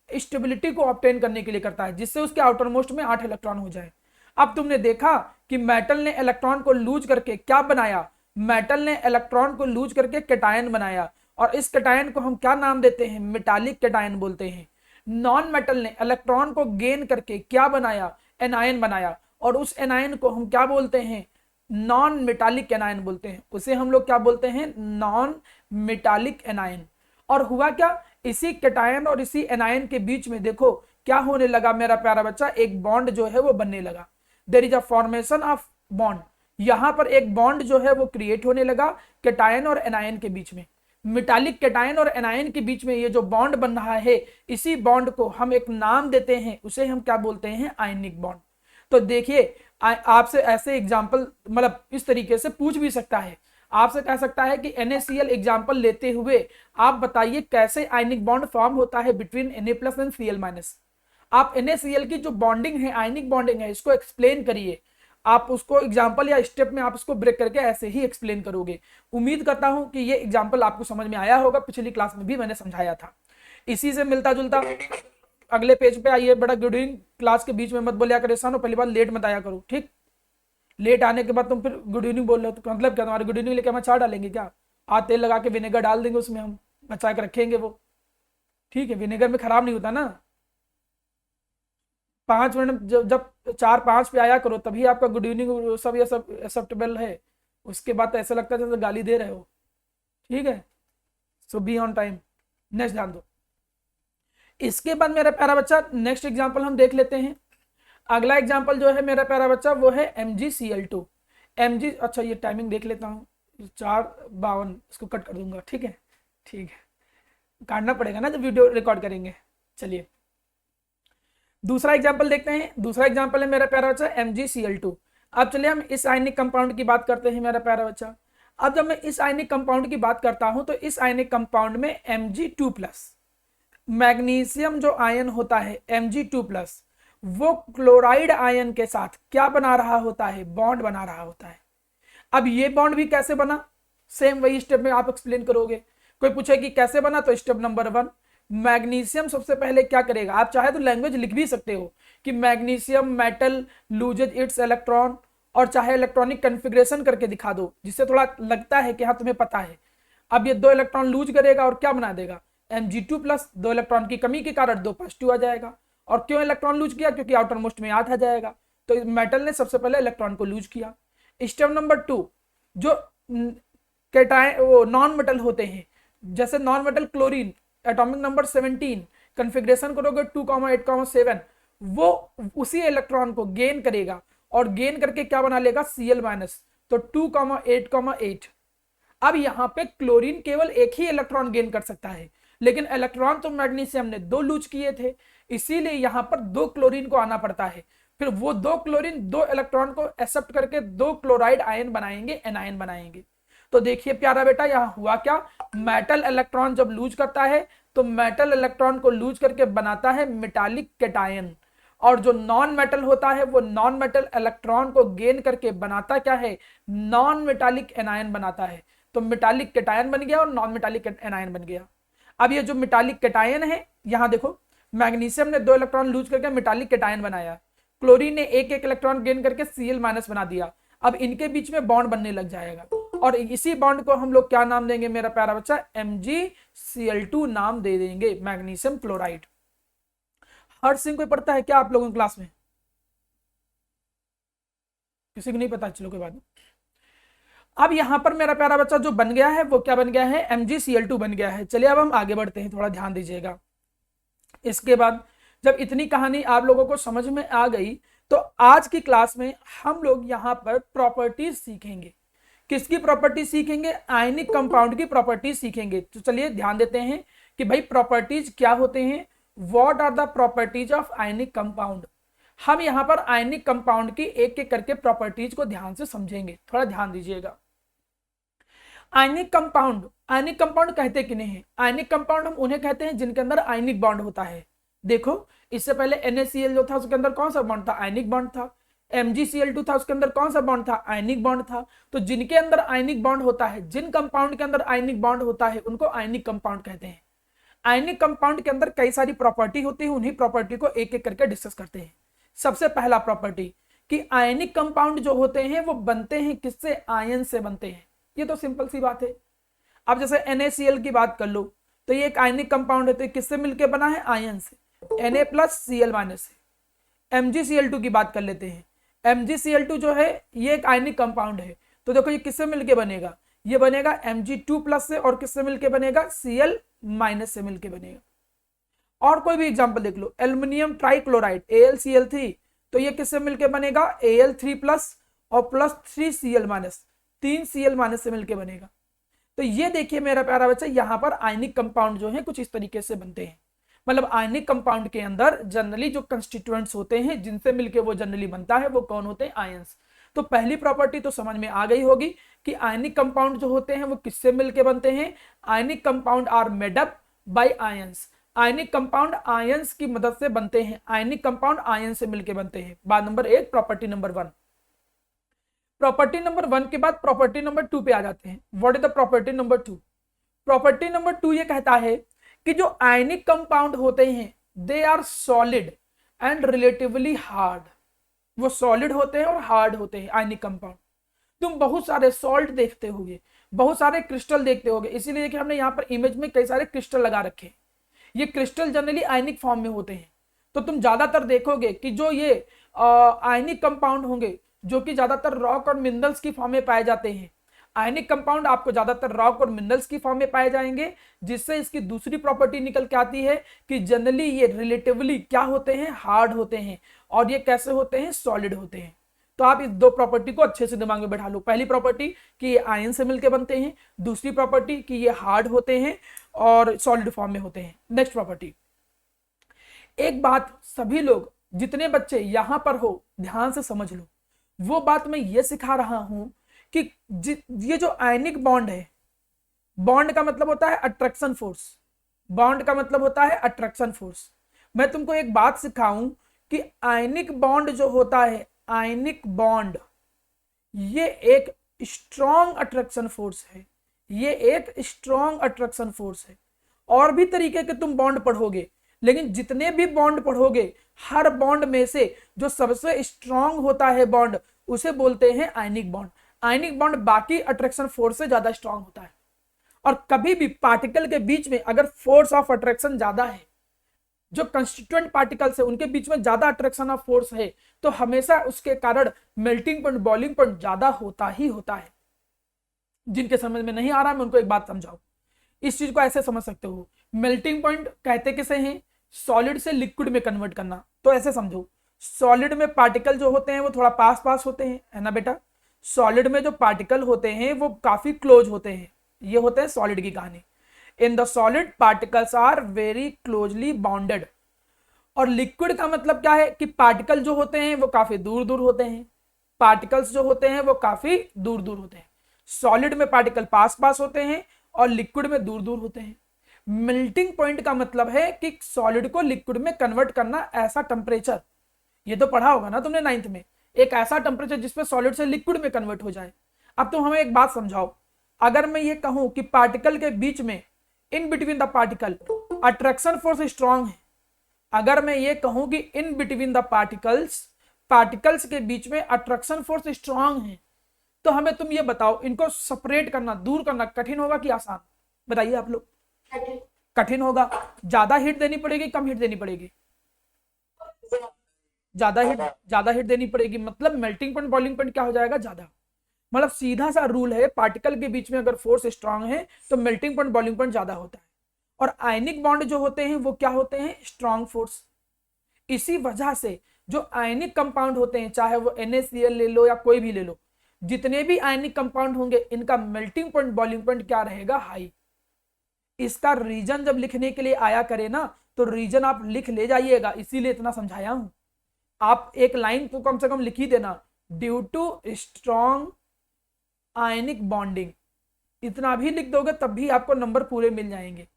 Speaker 1: स्टेबिलिटी को ऑब्टेन करने के लिए करता है, जिससे उसके आउटर मोस्ट में 8 इलेक्ट्रॉन हो जाए। अब तुमने देखा कि मेटल ने इलेक्ट्रॉन को लूज करके क्या बनाया, मेटल ने इलेक्ट्रॉन को लूज करके कैटायन बनाया, और इस कैटायन को हम क्या नाम देते हैं, मेटालिक कैटायन बोलते हैं। नॉन मेटल ने इलेक्ट्रॉन को गेन करके क्या बनाया, एनायन बनाया, और उस एनायन को हम क्या बोलते हैं, नॉन मेटालिक एनायन बोलते हैं। उसे हम लोग क्या बोलते हैं, नॉन मेटालिक एनायन। और हुआ क्या, इसी कैटायन और इसी एनायन के बीच में देखो क्या होने लगा मेरा प्यारा बच्चा, एक बॉन्ड जो है वो बनने लगा। There is a formation of bond, यहां पर एक बॉन्ड जो है वो क्रिएट होने लगा कैटायन और एनायन के बीच में। मेटालिक कैटायन और एनायन के बीच में ये जो बॉन्ड बन रहा है, इसी बॉन्ड को हम एक नाम देते हैं, उसे हम क्या बोलते हैं, आयनिक बॉन्ड। तो देखिए आपसे ऐसे एग्जाम्पल मतलब इस तरीके से पूछ भी सकता है, आपसे कह सकता है कि NaCl एग्जाम्पल लेते हुए आप बताइए कैसे आयनिक बॉन्ड फॉर्म होता है बिटवीन Na+ एंड Cl-। आप NaCl की जो बॉन्डिंग है, आयनिक बॉन्डिंग है, इसको एक्सप्लेन करिए। आप उसको एग्जाम्पल या स्टेप में आप इसको ब्रेक करके ऐसे ही एक्सप्लेन करोगे। उम्मीद करता हूं कि ये एग्जाम्पल आपको समझ में आया होगा, पिछली क्लास में भी मैंने समझाया था। इसी से मिलता जुलता अगले पेज पे आइए। बड़ा गुड इवनिंग क्लास के बीच में मत बोलिया करे सानो, पहली बार लेट मत आया करो, ठीक। लेट आने के बाद तुम फिर गुड इवनिंग बोल रहे हो, तो मतलब क्या तुम्हारे गुड इवनिंग लेके हम अचार डालेंगे क्या, आज तेल लगा के विनेगर डाल देंगे उसमें, हम बचा के रखेंगे वो, ठीक है। विनेगर में खराब नहीं होता ना। 5 मिनट जब 4-5 पे आया करो तभी आपका गुड इवनिंग सब ये सब एक्सेप्टेबल है। उसके बाद तो ऐसा लगता है जैसे गाली दे रहे हो, ठीक है। सो बी ऑन टाइम। नेक्स्ट ध्यान दो। इसके बाद मेरा प्यारा बच्चा नेक्स्ट एग्जाम्पल हम देख लेते हैं। अगला एग्जाम्पल जो है मेरा प्यारा बच्चा वो है MgCl2। अच्छा ये टाइमिंग देख लेता हूँ, 4:52, इसको कट कर दूंगा, ठीक है, ठीक है, काटना पड़ेगा ना जब वीडियो रिकॉर्ड करेंगे। चलिए दूसरा एग्जाम्पल देखते हैं। दूसरा एग्जाम्पल है मेरा प्यारा बच्चा MgCl2। अब चलिए हम इस आयनिक कंपाउंड की बात करते हैं मेरा प्यारा बच्चा। अब जब मैं इस आयनिक कंपाउंड की बात करता हूं तो इस आयनिक कंपाउंड में Mg2+, मैग्नीशियम जो आयन होता है Mg2+, वो क्लोराइड आयन के साथ क्या बना रहा होता है, बॉन्ड बना रहा होता है। अब ये बॉन्ड भी कैसे बना, सेम वही स्टेप में आप एक्सप्लेन करोगे। कोई पूछे कि कैसे बना, तो स्टेप नंबर 1, मैग्नीशियम सबसे पहले क्या करेगा, आप चाहे तो लैंग्वेज लिख भी सकते हो कि magnesium metal loses it's electron, और चाहे इलेक्ट्रॉनिक कन्फिग्रेशन करके दिखा दो जिससे थोड़ा लगता है कि हाँ तुम्हें पता है। अब ये 2 इलेक्ट्रॉन लूज करेगा और क्या बना देगा, Mg2+, 2 इलेक्ट्रॉन की कमी के कारण 2 पॉजिटिव आ जाएगा। और क्यों इलेक्ट्रॉन लूज किया, क्योंकि आउटर मोस्ट में 8 आ जाएगा, तो मेटल ने सबसे पहले इलेक्ट्रॉन को लूज किया। स्टेप नंबर 2, जो कैटायन वो नॉन मेटल होते हैं, जैसे non metal chlorine atomic number 17, configuration करोगे 2,8,7, वो उसी इलेक्ट्रॉन को गेन करेगा और गेन करके क्या बना लेगा, Cl-, तो 2,8,8। अब यहाँ पे क्लोरीन केवल एक ही इलेक्ट्रॉन गेन कर सकता है, लेकिन इलेक्ट्रॉन तो मैग्नीशियम ने 2 लूज किए थे, इसीलिए यहाँ पर 2 क्लोरीन को आना पड़ता है। फिर वो 2 क्लोरीन 2 इलेक्ट्रॉन को एक्सेप्ट करके 2 क्लोराइड आयन बनाएंगे, एनायन बनाएंगे। तो देखिए प्यारा बेटा यहाँ हुआ क्या, मेटल इलेक्ट्रॉन जब लूज करता है तो मेटल इलेक्ट्रॉन को लूज करके बनाता है मेटालिक कैटायन, और जो नॉन मेटल होता है वो नॉन मेटल इलेक्ट्रॉन को गेन करके बनाता क्या है, नॉन मेटालिक एनायन बनाता है। तो मेटालिक कैटायन बन गया और नॉन मेटालिक एनायन बन गया। अब ये जो मेटालिक कैटायन है, यहां देखो मैग्नीशियम ने 2 इलेक्ट्रॉन लूज करके मेटालिक कैटायन बनाया, क्लोरीन ने एक इलेक्ट्रॉन गेन करके Cl- बना दिया। अब इनके बीच में बॉन्ड बनने लग जाएगा, और इसी बॉन्ड को हम लोग क्या नाम देंगे मेरा प्यारा बच्चा, MgCl2 नाम दे देंगे, मैग्नीशियम क्लोराइड। हर्ष सिंह कोई पढ़ता है क्या आप लोगों की क्लास में, किसी को नहीं पता, चलो कोई बात नहीं। अब यहां पर मेरा प्यारा बच्चा जो बन गया है वो क्या बन गया है, MgCl2 बन गया है। चलिए अब हम आगे बढ़ते हैं, थोड़ा ध्यान दीजिएगा। इसके बाद जब इतनी कहानी आप लोगों को समझ में आ गई तो आज की क्लास में हम लोग यहाँ पर प्रॉपर्टीज सीखेंगे। किसकी प्रॉपर्टी सीखेंगे, आयनिक कंपाउंड की प्रॉपर्टी सीखेंगे। तो चलिए ध्यान देते हैं कि भाई प्रॉपर्टीज क्या होते हैं, what are the properties of ionic compound. हम यहाँ पर आयनिक कंपाउंड की एक एक करके प्रॉपर्टीज को ध्यान से समझेंगे, थोड़ा ध्यान दीजिएगा। आयनिक कंपाउंड कहते किन्हें हैं? आयनिक कंपाउंड हम उन्हें कहते हैं जिनके अंदर आयनिक बॉन्ड होता है। देखो इससे पहले NaCl जो था उसके अंदर कौन सा बॉन्ड था? आयनिक बॉन्ड था। MgCl2 था, उसके अंदर कौन सा बॉन्ड था? आयनिक बॉन्ड था। तो जिनके अंदर आयनिक बॉन्ड होता है, जिन कंपाउंड के अंदर आयनिक बॉन्ड होता है, उनको आयनिक कंपाउंड कहते हैं। आयनिक कंपाउंड के अंदर कई सारी प्रॉपर्टी होती है, उन्हीं प्रॉपर्टी को एक एक करके डिस्कस करते हैं। सबसे पहला प्रॉपर्टी कि आयनिक कंपाउंड जो होते हैं वो बनते हैं किससे? आयन से बनते हैं। ये तो सिंपल सी बात है। अब जैसे NaCl की बात कर लो तो ये एक आयनिक कंपाउंड है, तो किससे मिलकर बना है? आयन से, Na+Cl- से। MgCl2 की बात कर लेते हैं। MgCl2 जो है ये एक आयनिक कंपाउंड है, तो देखो ये किससे मिलके बनेगा? ये बनेगा Mg2+ से, और किससे मिलके बनेगा? Cl- से मिलके बनेगा। और कोई भी एग्जांपल देख लो, एल्युमिनियम ट्राइक्लोराइड AlCl3, तो ये किससे मिलके बनेगा? Al3+ और +3Cl-, 3Cl- से मिलके बनेगा। तो ये देखिए मेरा प्यारा बच्चा, यहाँ पर आयनिक कंपाउंड जो है कुछ इस तरीके से बनते हैं। मतलब आयनिक कंपाउंड के अंदर जनरली जो कंस्टिट्यूएंट्स होते हैं जिनसे मिलके वो जनरली बनता है, वो कौन होते हैं? आयंस। तो पहली प्रॉपर्टी तो समझ में आ गई होगी कि आयनिक कंपाउंड जो होते हैं वो किससे मिलके बनते हैं? Ionic compound are made up by ions. Ionic compound ions की मदद से बनते हैं। आयनिक कंपाउंड आयन से मिलके बनते हैं। बात number 1, property number 1। Property number 1 के बाद प्रॉपर्टी नंबर 2 पे आ जाते हैं। What is the property number 2? Property number 2 ये कहता है कि जो आयनिक कंपाउंड होते हैं they are solid and relatively hard. वो सॉलिड होते हैं और हार्ड होते हैं आयनिक कंपाउंड। तुम बहुत सारे सॉल्ट देखते होगे, बहुत सारे क्रिस्टल देखते होगे, इसीलिए देखिए हमने यहाँ पर इमेज में कई सारे क्रिस्टल लगा रखे हैं। ये क्रिस्टल जनरली आयनिक फॉर्म में होते हैं। तो तुम ज्यादातर देखोगे कि जो ये आयनिक कंपाउंड होंगे जो कि ज्यादातर रॉक और मिनरल्स की फॉर्म में पाए जाते हैं। आयनिक कंपाउंड आपको ज्यादातर रॉक और मिनरल्स की फॉर्म में पाए जाएंगे, जिससे इसकी दूसरी प्रॉपर्टी निकल के आती है कि जनरली ये रिलेटिवली क्या होते हैं? हार्ड होते हैं। और ये कैसे होते हैं? सॉलिड होते हैं। तो आप इस दो प्रॉपर्टी को अच्छे से दिमाग में बैठा लो। पहली प्रॉपर्टी कि ये आयन से मिलकर बनते हैं, दूसरी प्रॉपर्टी कि ये हार्ड होते हैं और सॉलिड फॉर्म में होते हैं। नेक्स्ट प्रॉपर्टी, एक बात सभी लोग जितने बच्चे यहां पर हो ध्यान से समझ लो। वो बात मैं ये सिखा रहा हूं कि ये जो आयनिक बॉन्ड है, बॉन्ड का मतलब होता है अट्रैक्शन फोर्स। बॉन्ड का मतलब होता है अट्रैक्शन फोर्स। मैं तुमको एक बात सिखाऊं कि आयनिक बॉन्ड जो होता है, आयनिक बॉन्ड, ये एक स्ट्रॉन्ग अट्रैक्शन फोर्स है। ये एक स्ट्रॉन्ग अट्रैक्शन फोर्स है। और भी तरीके के तुम बॉन्ड पढ़ोगे, लेकिन जितने भी बॉन्ड पढ़ोगे हर बॉन्ड में से जो सबसे स्ट्रॉन्ग होता है बॉन्ड, उसे बोलते हैं आयनिक बॉन्ड। आयनिक बॉन्ड बाकी अट्रैक्शन फोर्स से ज्यादा स्ट्रॉन्ग होता है। और कभी भी पार्टिकल के बीच में अगर फोर्स ऑफ अट्रैक्शन ज्यादा है, जो कंस्टिट्यूएंट पार्टिकल्स है उनके बीच में ज्यादा अट्रैक्शन ऑफ फोर्स है, तो हमेशा उसके कारण मेल्टिंग पॉइंट, बॉइलिंग पॉइंट ज्यादा होता ही होता है। जिनके समझ में नहीं आ रहा मैं उनको एक बात समझाऊं। इस चीज को ऐसे समझ सकते हो, मेल्टिंग पॉइंट कहते किसे हैं? सॉलिड से लिक्विड में कन्वर्ट करना। तो ऐसे समझो, सॉलिड में पार्टिकल जो होते हैं वो थोड़ा पास पास होते हैं, है ना बेटा? सॉलिड में जो पार्टिकल होते हैं वो काफी क्लोज होते हैं। ये होते हैं सॉलिड की कहानी। In the solid particles are very closely bounded. और लिक्विड का मतलब क्या है कि पार्टिकल जो होते हैं वो काफी दूर दूर होते हैं। पार्टिकल्स जो होते हैं वो काफी दूर दूर होते हैं। सॉलिड में पार्टिकल पास पास होते हैं और लिक्विड में दूर दूर होते हैं। मेल्टिंग पॉइंट का मतलब है कि सॉलिड को लिक्विड में कन्वर्ट करना, ऐसा टेम्परेचर, ये तो पढ़ा होगा ना तुमने 9th में, एक ऐसा टेम्परेचर जिसमें सॉलिड से लिक्विड में कन्वर्ट हो जाए। अब तुम हमें एक बात समझाओ, अगर मैं ये कहूं कि पार्टिकल के बीच में, in between the particle attraction force strong है, अगर मैं ये कहूं कि in between the particles, particles के बीच में अट्रैक्शन फोर्स स्ट्रांग है, तो हमें तुम ये बताओ इनको सेपरेट करना, दूर करना कठिन होगा कि आसान? बताइए आप लोग। कठिन होगा। ज्यादा हिट देनी पड़ेगी, कम हिट देनी पड़ेगी? ज्यादा हिट देनी पड़ेगी। मतलब मेल्टिंग पॉइंट, बॉइलिंग पॉइंट क्या हो जाएगा? ज्यादा। मतलब सीधा सा रूल है, पार्टिकल के बीच में अगर फोर्स स्ट्रांग है तो मेल्टिंग पॉइंट, बॉइलिंग पॉइंट ज्यादा होता है। और आयनिक बॉन्ड जो होते हैं वो क्या होते हैं? Strong force. इसी वजह से जो आयनिक कंपाउंड होते हैं, चाहे वो NaCl ले लो या कोई भी ले लो, जितने भी आयनिक कंपाउंड होंगे इनका मेल्टिंग पॉइंट, बॉइलिंग पॉइंट क्या रहेगा? हाई। इसका रीजन जब लिखने के लिए आया करे ना, तो रीजन आप लिख ले जाइएगा, इसीलिए इतना समझाया हूं। आप एक लाइन तो कम से कम लिख ही देना, due to strong ionic bonding, इतना भी लिख दोगे तब भी आपको नंबर पूरे मिल जाएंगे।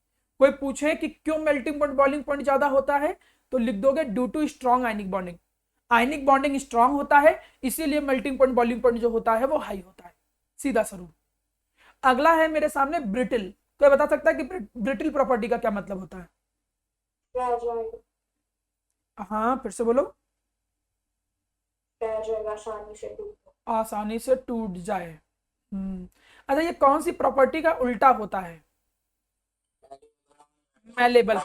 Speaker 1: कोई पूछे कि क्यों मेल्टिंग पॉइंट बॉइलिंग पॉइंट ज्यादा होता है, तो लिख दोगे due to strong ionic bonding. Ionic bonding strong होता है, इसीलिए मेल्टिंग पॉइंट बॉइलिंग पॉइंट जो होता है वो हाई होता है, सीधा स्वरूप। अगला है मेरे सामने ब्रिटिल। कोई बता सकता है कि ब्रिटिल प्रॉपर्टी का क्या मतलब होता है?
Speaker 3: क्या आ जाएगा?
Speaker 1: हाँ फिर से बोलो।
Speaker 3: क्या आ जाएगा? आसानी से टूट।
Speaker 1: आसानी से टूट जाए। अच्छा, ये कौन सी प्रॉपर्टी का उल्टा होता है? मैलेबल।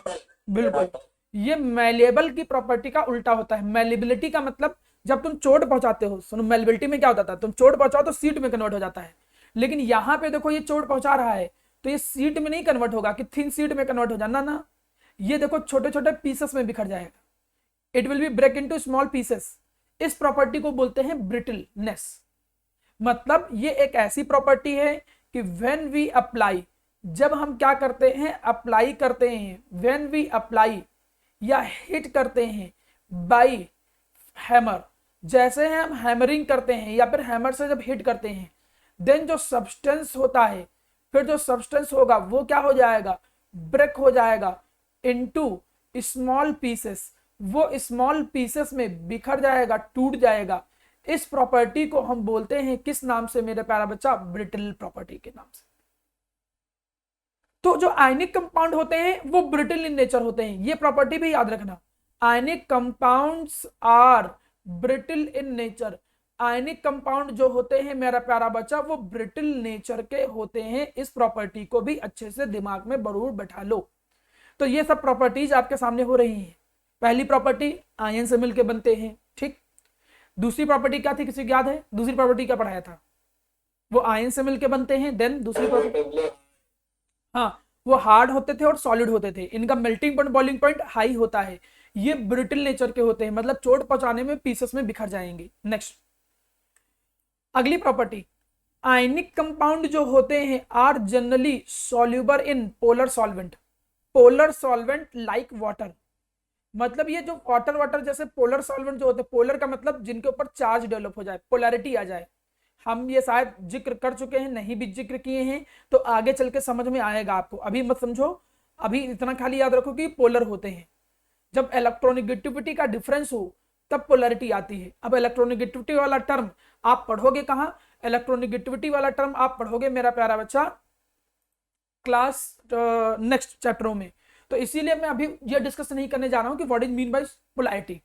Speaker 1: बिल्कुल, ये मैलेबल की प्रॉपर्टी का उल्टा होता है। मैलेबिलिटी का मतलब जब तुम चोट पहुंचाते हो, सुनो मैलेबिलिटी में क्या होता था, तुम चोट पहुंचाओ तो सीट में कन्वर्ट हो जाता है, लेकिन यहाँ पे देखो ये चोट पहुंचा रहा है तो ये सीट में नहीं कन्वर्ट होगा कि थिन सीट में कन्वर्ट हो जाना ना, ये देखो छोटे छोटे पीसेस में बिखर जाएगा, it will be break into small pieces. इस प्रॉपर्टी को बोलते हैं ब्रिटलनेस। मतलब ये एक ऐसी प्रॉपर्टी है कि व्हेन वी अप्लाई, जब हम क्या करते हैं, अप्लाई करते हैं, व्हेन वी अप्लाई या हिट करते हैं बाई हैमर, जैसे हम हैमरिंग करते हैं या फिर हैमर से जब हिट करते हैं, देन जो सब्सटेंस होता है, फिर जो सब्सटेंस होगा वो क्या हो जाएगा, ब्रेक हो जाएगा इनटू स्मॉल पीसेस, वो स्मॉल पीसेस में बिखर जाएगा, टूट जाएगा। इस प्रॉपर्टी को हम बोलते हैं किस नाम से मेरे प्यारा बच्चा? ब्रिटल प्रॉपर्टी के नाम से। तो जो आयनिक कंपाउंड होते हैं वो ब्रिटल इन नेचर होते हैं, ये प्रॉपर्टी भी याद रखना। Ionic compounds are brittle in nature. Ionic compound जो होते हैं मेरा प्यारा बच्चा वो ब्रिटल नेचर के होते हैं। इस प्रॉपर्टी को भी अच्छे से दिमाग में जरूर बैठा लो। तो ये सब प्रॉपर्टीज आपके सामने हो रही हैं। पहली प्रॉपर्टी आयन से मिलकर बनते हैं, ठीक। दूसरी प्रॉपर्टी क्या थी, किसी को याद है? दूसरी प्रॉपर्टी क्या पढ़ाया था? वो आयन से मिलकर बनते हैं। देन दूसरी प्रॉपर्टी, हाँ, वो हार्ड होते थे और सॉलिड होते थे, इनका melting point boiling point high होता है, ये ब्रिटल नेचर के होते हैं, मतलब चोट पहुंचाने में पीसेस में बिखर जाएंगे। नेक्स्ट, अगली प्रॉपर्टी, आयनिक कंपाउंड जो होते हैं are generally soluble in polar solvent. Polar solvent like water, मतलब ये जो वाटर जैसे पोलर सॉल्वेंट जो होते हैं, पोलर का मतलब जिनके ऊपर चार्ज डेवलप हो जाए, पोलैरिटी आ जाए। हम ये शायद जिक्र कर चुके हैं, नहीं भी जिक्र किए हैं तो आगे चल के समझ में आएगा आपको, अभी मत समझो, अभी इतना खाली याद रखो कि पोलर होते हैं। जब इलेक्ट्रोनेगेटिविटी का डिफरेंस हो तब पोलैरिटी आती है। अब इलेक्ट्रोनेगेटिविटी वाला टर्म आप पढ़ोगे कहाँ? इलेक्ट्रोनेगेटिविटी वाला टर्म आप पढ़ोगे मेरा प्यारा बच्चा क्लास नेक्स्ट चैप्टरों में। तो इसीलिए मैं अभी ये डिस्कस नहीं करने जा रहा हूं कि what is mean by polarity.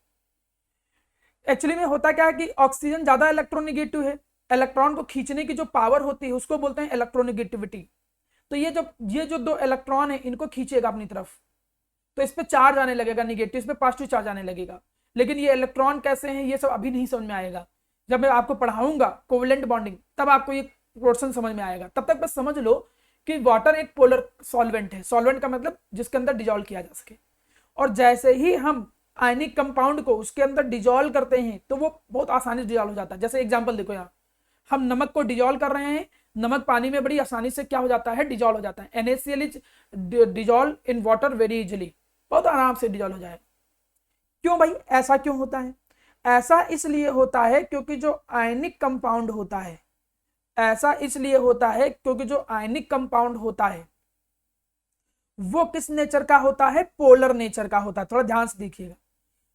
Speaker 1: Actually में होता क्या है कि ऑक्सीजन ज्यादा इलेक्ट्रोनेगेटिव है, इलेक्ट्रॉन को खींचने की जो पावर होती है उसको बोलते हैं इलेक्ट्रोनेगेटिविटी। तो ये जो दो इलेक्ट्रॉन है इनको खींचेगा अपनी तरफ, तो इस पे चार्ज आने लगेगा निगेटिव, इस पे पॉजिटिव चार्ज आने लगेगा। लेकिन ये इलेक्ट्रॉन कैसे हैं ये सब अभी नहीं समझ में आएगा, जब मैं आपको पढ़ाऊंगा कोवेलेंट बॉन्डिंग तब आपको ये पोर्शन समझ में आएगा। तब तक बस समझ लो कि वाटर एक पोलर सॉल्वेंट है। सॉल्वेंट का मतलब जिसके अंदर डिजोल्व किया जा सके, और जैसे ही हम आयनिक कंपाउंड को उसके अंदर डिजोल्व करते हैं तो वो बहुत आसानी से डिजोल्व हो जाता है। जैसे एग्जांपल देखो, यहाँ हम नमक को डिजोल्व कर रहे हैं, नमक पानी में बड़ी आसानी से क्या हो जाता है, डिजोल्व हो जाता है। NaCl is dissolve in water very easily, बहुत आराम से डिजोल्व हो जाएगा। क्यों भाई, ऐसा क्यों होता है? ऐसा इसलिए होता है क्योंकि जो आयनिक कंपाउंड होता है, ऐसा इसलिए होता है क्योंकि जो आयनिक कंपाउंड होता है वो किस नेचर का होता है? पोलर नेचर का होता है। थोड़ा ध्यान से देखिएगा,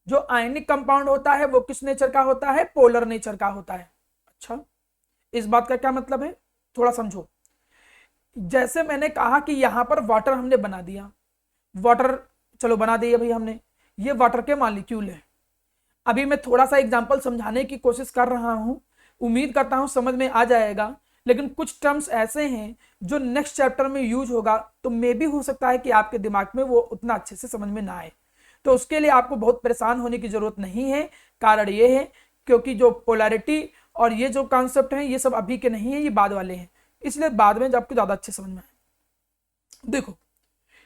Speaker 1: जो आयनिक कंपाउंड होता है वो किस नेचर का होता है? पोलर नेचर का होता है। अच्छा, इस बात का क्या मतलब है थोड़ा समझो। जैसे मैंने कहा कि यहां पर वाटर हमने बना दिया, वाटर चलो बना दिया भाई हमने, ये वाटर के मॉलिक्यूल है। अभी मैं थोड़ा सा एग्जांपल समझाने की कोशिश कर रहा हूं, उम्मीद करता हूं समझ में आ जाएगा। लेकिन कुछ टर्म्स ऐसे हैं जो नेक्स्ट चैप्टर में यूज होगा, तो मे भी हो सकता है कि आपके दिमाग में वो उतना अच्छे से समझ में ना आए। तो उसके लिए आपको बहुत परेशान होने की जरूरत नहीं है। कारण ये है क्योंकि जो पोलैरिटी और ये जो कॉन्सेप्ट है ये सब अभी के नहीं है, ये बाद वाले हैं, इसलिए बाद में आपको ज्यादा अच्छे समझ में आए। देखो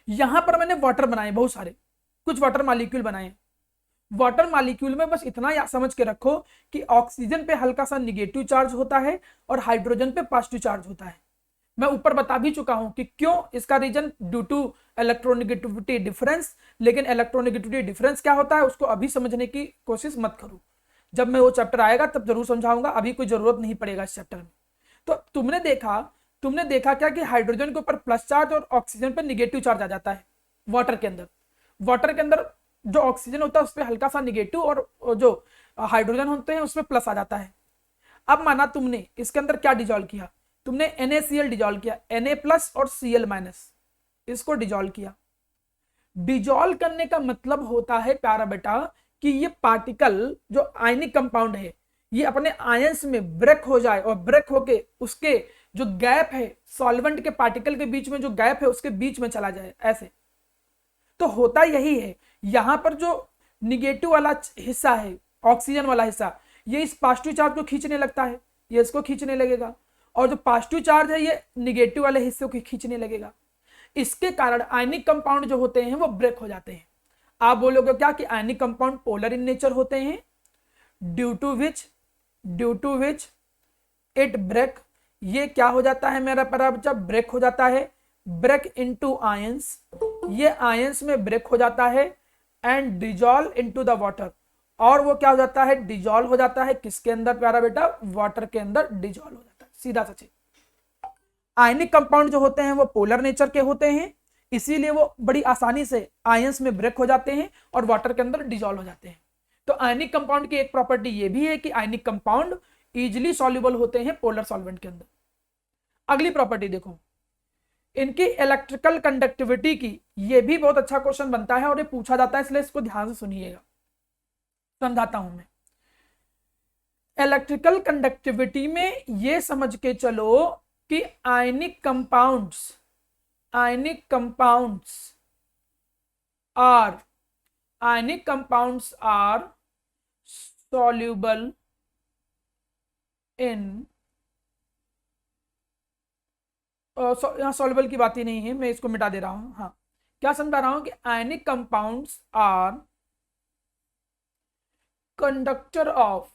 Speaker 1: यहां पर मैंने वाटर बनाए, बहुत सारे कुछ वाटर मॉलिक्यूल बनाए। वाटर मॉलिक्यूल में बस इतना या समझ के रखो कि ऑक्सीजन पे हल्का सा निगेटिव चार्ज होता है और हाइड्रोजन पे पॉजिटिव चार्ज होता है। मैं ऊपर बता भी चुका हूं कि क्यों, इसका reason due to electronegativity difference. लेकिन इलेक्ट्रोनेगेटिविटी डिफरेंस क्या होता है उसको अभी समझने की कोशिश मत करो, जब मैं वो चैप्टर आएगा तब जरूर समझाऊंगा, अभी कोई जरूरत नहीं पड़ेगा इस चैप्टर में। तो तुमने देखा क्या कि हाइड्रोजन के ऊपर प्लस चार्ज और ऑक्सीजन पर निगेटिव चार्ज आ जाता है वाटर के अंदर। वाटर के अंदर जो ऑक्सीजन होता है उस पर हल्का सा निगेटिव और जो हाइड्रोजन होते हैं उसमें प्लस आ जाता है। अब माना तुमने इसके अंदर क्या डिजोल्व किया, तुमने NaCl डिजोल्व किया, Na प्लस और Cl माइनस, इसको डिजोल्व किया। डिजोल्व करने का मतलब होता है प्यारा बेटा कि ये पार्टिकल जो आयनिक कंपाउंड है ये अपने आयंस में ब्रेक हो जाए और ब्रेक होके उसके जो गैप है सॉल्वेंट के पार्टिकल के बीच में जो गैप है उसके बीच में चला जाए ऐसे। तो होता यही है, यहां पर जो निगेटिव वाला हिस्सा है ऑक्सीजन वाला हिस्सा ये इस पॉजिटिव चार्ज को खींचने लगता है, ये इसको खींचने लगेगा, और जो पॉजिटिव चार्ज है ये निगेटिव वाले हिस्से को खींचने लगेगा। इसके कारण आयनिक कंपाउंड जो होते हैं वो ब्रेक हो जाते हैं। आप बोलोगे क्या कि ionic compound polar in nature होते हैं, due to which it break, ये क्या हो जाता है मेरा प्यारा बच्चा, ब्रेक हो जाता है, ब्रेक इनटू आयंस, ये आयंस में ब्रेक हो जाता है, and dissolve into the water, और वो क्या हो जाता है, डिजॉल्व हो जाता है किसके अंदर प्यारा बेटा, वाटर के अंदर डिजॉल्व हो जाता है। सीधा सच, आयनिक कंपाउंड जो होते हैं वो पोलर नेचर के होते हैं, इसीलिए वो बड़ी आसानी से आयंस में ब्रेक हो जाते हैं और वाटर के अंदर डिजॉल्व हो जाते हैं। तो आयनिक कंपाउंड की एक प्रॉपर्टी ये भी है कि आयनिक कंपाउंड इजीली सॉल्युबल होते हैं पोलर सॉल्वेंट के अंदर। अगली प्रॉपर्टी देखो, इनकी इलेक्ट्रिकल कंडक्टिविटी की, ये भी बहुत अच्छा क्वेश्चन बनता है और ये पूछा जाता है, इसलिए इसको ध्यान से सुनिएगा, समझाता हूं मैं। इलेक्ट्रिकल कंडक्टिविटी में ये समझ के चलो कि ionic compounds are soluble in, यहां सॉल्युबल की बात ही नहीं है, मैं इसको मिटा दे रहा हूं। हाँ, क्या समझा रहा हूं कि ionic compounds are conductor of,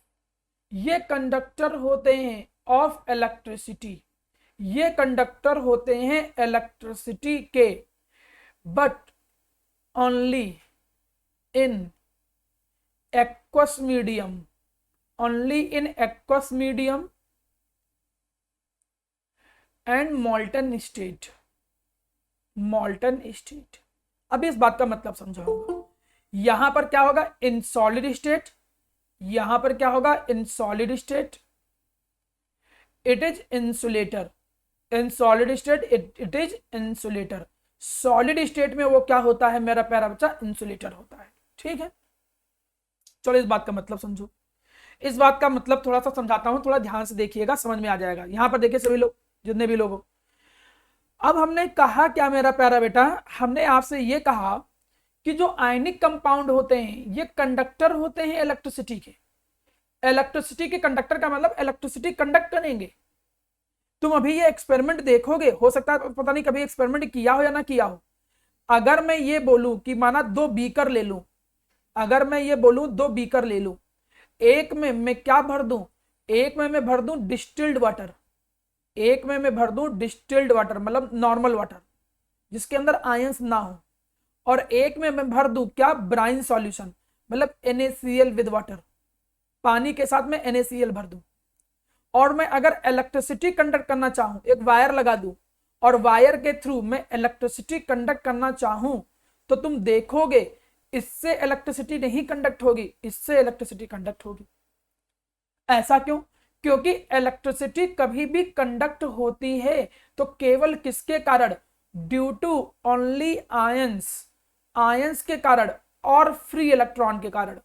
Speaker 1: ये कंडक्टर होते हैं ऑफ इलेक्ट्रिसिटी, ये कंडक्टर होते हैं इलेक्ट्रिसिटी के, but only in aqueous medium, only in aqueous medium and molten state। अब इस बात का मतलब समझाऊंगा। यहां पर क्या होगा, इन सॉलिड स्टेट, यहां पर क्या होगा, इन solid state it is insulator, in solid state it is insulator, solid state में वो क्या होता है मेरा प्यारा बच्चा, इंसुलेटर होता है। ठीक है, चलो इस बात का मतलब समझो। इस बात का मतलब थोड़ा सा समझाता हूं, थोड़ा ध्यान से देखिएगा, समझ में आ जाएगा। यहां पर देखिए सभी लोग, जितने भी लोग हो, अब हमने कहा क्या मेरा प्यारा बेटा, हमने आपसे ये कहा कि जो आयनिक कंपाउंड होते हैं ये कंडक्टर होते हैं इलेक्ट्रिसिटी के। इलेक्ट्रिसिटी के कंडक्टर का मतलब इलेक्ट्रिसिटी कंडक्ट करेंगे। तुम अभी ये एक्सपेरिमेंट देखोगे, हो सकता है पता नहीं कभी एक्सपेरिमेंट किया हो या ना किया हो। अगर मैं ये बोलूं कि माना 2 बीकर ले लूं, अगर मैं ये बोलूं 2 बीकर ले लूं, एक में मैं क्या भर दूं, एक में मैं भर दूं डिस्टिल्ड वाटर, एक में मैं भर दूं डिस्टिल्ड वाटर मतलब नॉर्मल वाटर जिसके अंदर आयंस ना हो, और एक में मैं भर दूं क्या, ब्राइन सॉल्यूशन मतलब NaCl विद वाटर, पानी के साथ में NaCl भर दूं, और मैं अगर इलेक्ट्रिसिटी कंडक्ट करना चाहूं, एक वायर लगा दूं और वायर के थ्रू मैं इलेक्ट्रिसिटी कंडक्ट करना चाहूं, तो तुम देखोगे इससे इलेक्ट्रिसिटी नहीं कंडक्ट होगी, इससे इलेक्ट्रिसिटी कंडक्ट होगी। ऐसा क्यों, क्योंकि इलेक्ट्रिसिटी कभी भी कंडक्ट होती है तो केवल किसके कारण, due to only ions, ions के कारण और फ्री इलेक्ट्रॉन के कारण।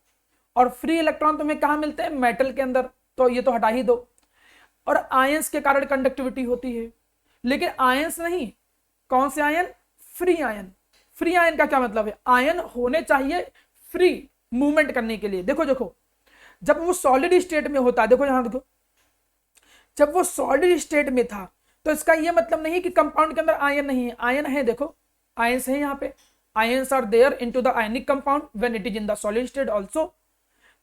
Speaker 1: और फ्री इलेक्ट्रॉन तुम्हें कहां मिलते हैं, मेटल के अंदर, तो ये तो हटा ही दो। और आयंस के कारण कंडक्टिविटी होती है, लेकिन आयंस नहीं, कौन से ion, free ion. Free ion का क्या मतलब है, आयन होने चाहिए फ्री मूवमेंट करने के लिए। देखो देखो, जब वो सॉलिड स्टेट में होता है, देखो यहां देखो, जब वो सॉलिड स्टेट में था तो इसका ये मतलब नहीं कि कंपाउंड के अंदर आयन नहीं है, आयन है, देखो आयंस है यहाँ पे, ions are there into the ionic compound when it is in the solid state also,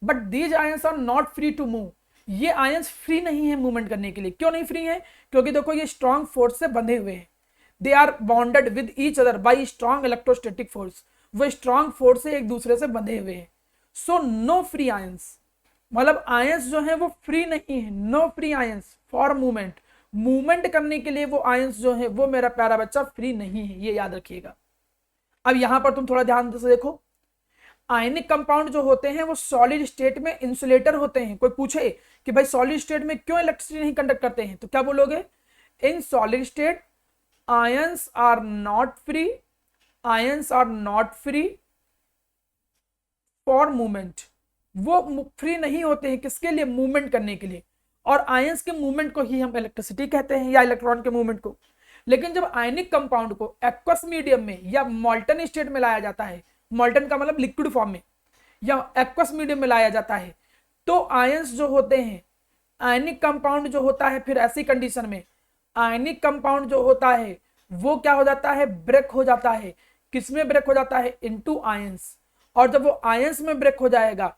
Speaker 1: but these ions are not free to move. ये आयंस फ्री नहीं है मूवमेंट करने के लिए। क्यों नहीं फ्री है? क्योंकि देखो ये स्ट्रॉन्ग फोर्स से बंधे हुए हैं, they are bonded with each other by strong electrostatic force, वो स्ट्रॉन्ग फोर्स से एक दूसरे से बंधे हुए हैं। सो नो फ्री आयंस, मतलब आयंस जो है वो फ्री नहीं है, no free ions for movement, movement करने के लिए वो आयंस जो है वो मेरा प्यारा बच्चा फ्री नहीं है, ये याद रखिएगा। अब यहां पर तुम थोड़ा ध्यान से देखो, आयनिक कंपाउंड जो होते हैं वो सॉलिड स्टेट में इंसुलेटर होते हैं। कोई पूछे कि भाई सॉलिड स्टेट में क्यों इलेक्ट्रिसिटी नहीं कंडक्ट करते हैं, तो क्या बोलोगे? In solid state ions are not free, ions are not free for movement, वो फ्री नहीं होते हैं किसके लिए? मूवमेंट करने के लिए। और आयंस के मूवमेंट को ही हम इलेक्ट्रिसिटी कहते हैं, या इलेक्ट्रॉन के मूवमेंट को। लेकिन जब आयनिक कंपाउंड को एक्वस मीडियम में या मॉल्टन स्टेट में लाया जाता है, मॉल्टन का मतलब लिक्विड फॉर्म में, या एक्वस मीडियम में लाया जाता है, तो आयंस जो होते हैं, आयनिक कंपाउंड जो होता है, फिर ऐसी कंडीशन में आयनिक कंपाउंड जो होता है वो क्या हो जाता है? ब्रेक हो जाता है। किसमें ब्रेक हो जाता है? Into ions. और जब वो आयंस में ब्रेक हो जाएगा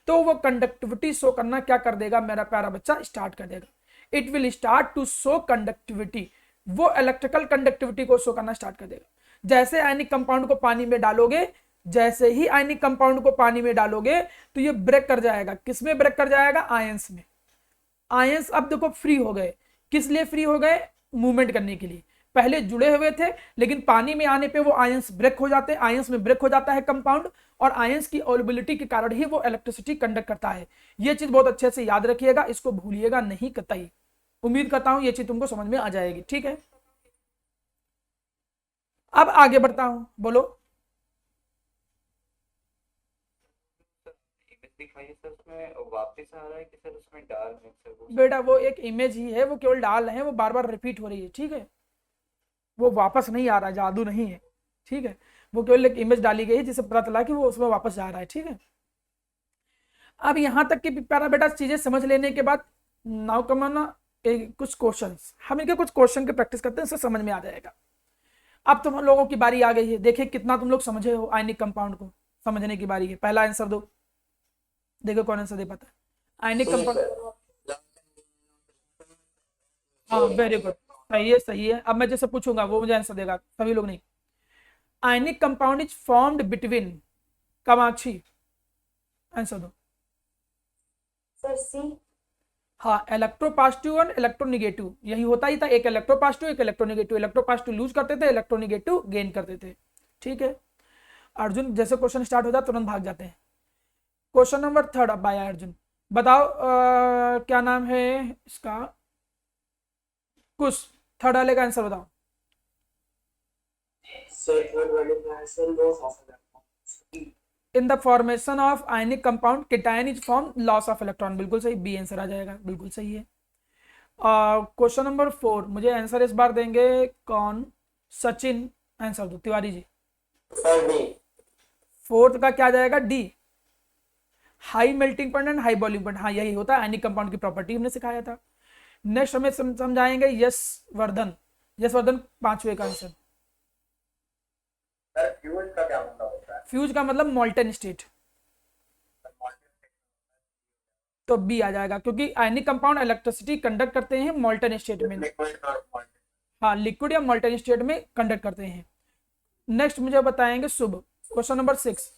Speaker 1: तो वो कंडक्टिविटी शो करना क्या कर देगा मेरा प्यारा बच्चा? स्टार्ट कर देगा। It will start to show conductivity, वो इलेक्ट्रिकल कंडक्टिविटी को शो करना स्टार्ट कर देगा। जैसे आयनिक कंपाउंड को पानी में डालोगे, जैसे ही आयनिक कंपाउंड को पानी में डालोगे तो ये ब्रेक कर जाएगा। किसमें ब्रेक कर जाएगा? आयंस में। आयंस अब देखो फ्री हो गए, किस लिए फ्री हो गए? मूवमेंट करने के लिए। पहले जुड़े हुए थे, लेकिन पानी में आने पे वो आयंस ब्रेक हो जाते हैं, आयंस में ब्रेक हो जाता है कंपाउंड, और आयंस की अवेलेबिलिटी के कारण ही वो इलेक्ट्रिसिटी कंडक्ट करता है। ये चीज बहुत अच्छे से याद रखिएगा, इसको भूलिएगा नहीं कतई। उम्मीद करता हूं ये चीज तुमको समझ में आ जाएगी, ठीक है। अब आगे बढ़ता हूं, बोलो।
Speaker 4: इमेज दिखाइए सर, उसमें वापस आ रहा है कि सर उसमें डाल है सर वो?
Speaker 1: बेटा वो एक इमेज ही है, वो केवल डाल है, वो बार बार रिपीट हो रही है, ठीक है। वो वापस नहीं आ रहा, जादू नहीं है, ठीक है। वो केवल एक इमेज डाली गई है जिससे पता चला कि वो उसमें वापस जा रहा है, ठीक है। अब यहां तक कि प्यारा बेटा चीजें समझ लेने के बाद नाउ कमाना कुछ क्वेश्चंस, हम इनके कुछ क्वेश्चन की प्रैक्टिस करते हैं, इससे समझ में आ जाएगा। अब तुम लोगों की बारी आ गई है, देखिए कितना तुम लोग समझे हो, आयनिक कंपाउंड को समझने की बारी है। पहला आंसर दो, देखो कौन आंसर दे पाता है। आयनिक कंपाउंड, हाँ वेरी गुड, सही है सही है। अब मैं जैसे पूछूंगा वो मुझे आंसर देगा, सभी लोग नहीं। आयनिक compound is formed between, Kamakshi answer दो।
Speaker 3: सर सी।
Speaker 1: हाँ, इलेक्ट्रोपॉजिटिव और इलेक्ट्रोनिगेटिव, यही होता ही था, एक इलेक्ट्रोपॉजिटिव एक इलेक्ट्रोनिगेटिव, इलेक्ट्रोपॉजिटिव लूज करते थे, इलेक्ट्रोनिगेटिव गेन करते थे, ठीक है। अर्जुन जैसे क्वेश्चन स्टार्ट हो जाए तुरंत भाग जाते हैं। क्वेश्चन नंबर 3 अब बाय अर्जुन, बताओ क्या नाम है इसका? कुछ थर्ड वाले का आंसर बताओ।
Speaker 2: सर थर्ड वाले का answer loss of electron.
Speaker 1: In the formation of ionic compound cation is form loss of electron, बिल्कुल सही, बी आंसर आ जाएगा, बिल्कुल सही है। क्वेश्चन नंबर 4 मुझे आंसर इस बार देंगे कौन? सचिन आंसर दो, Tiwari ji.
Speaker 2: Sir D.
Speaker 1: Fourth का क्या आ जाएगा? D, high melting point and high boiling point, हाँ यही होता है आयनिक कंपाउंड की प्रॉपर्टी, हमने सिखाया था। नेक्स्ट हमें समझाएंगे यशवर्धन, यशवर्धन 5वें का आंसर।
Speaker 4: सर फ्यूज का क्या मतलब होता है?
Speaker 1: फ्यूज का मतलब मॉल्टन स्टेट, तो बी आ जाएगा, क्योंकि आयनिक कंपाउंड इलेक्ट्रिसिटी कंडक्ट करते हैं मॉल्टन स्टेट में। हाँ, लिक्विड या मॉल्टन स्टेट में कंडक्ट करते हैं। नेक्स्ट मुझे बताएंगे Shubh, question number 6,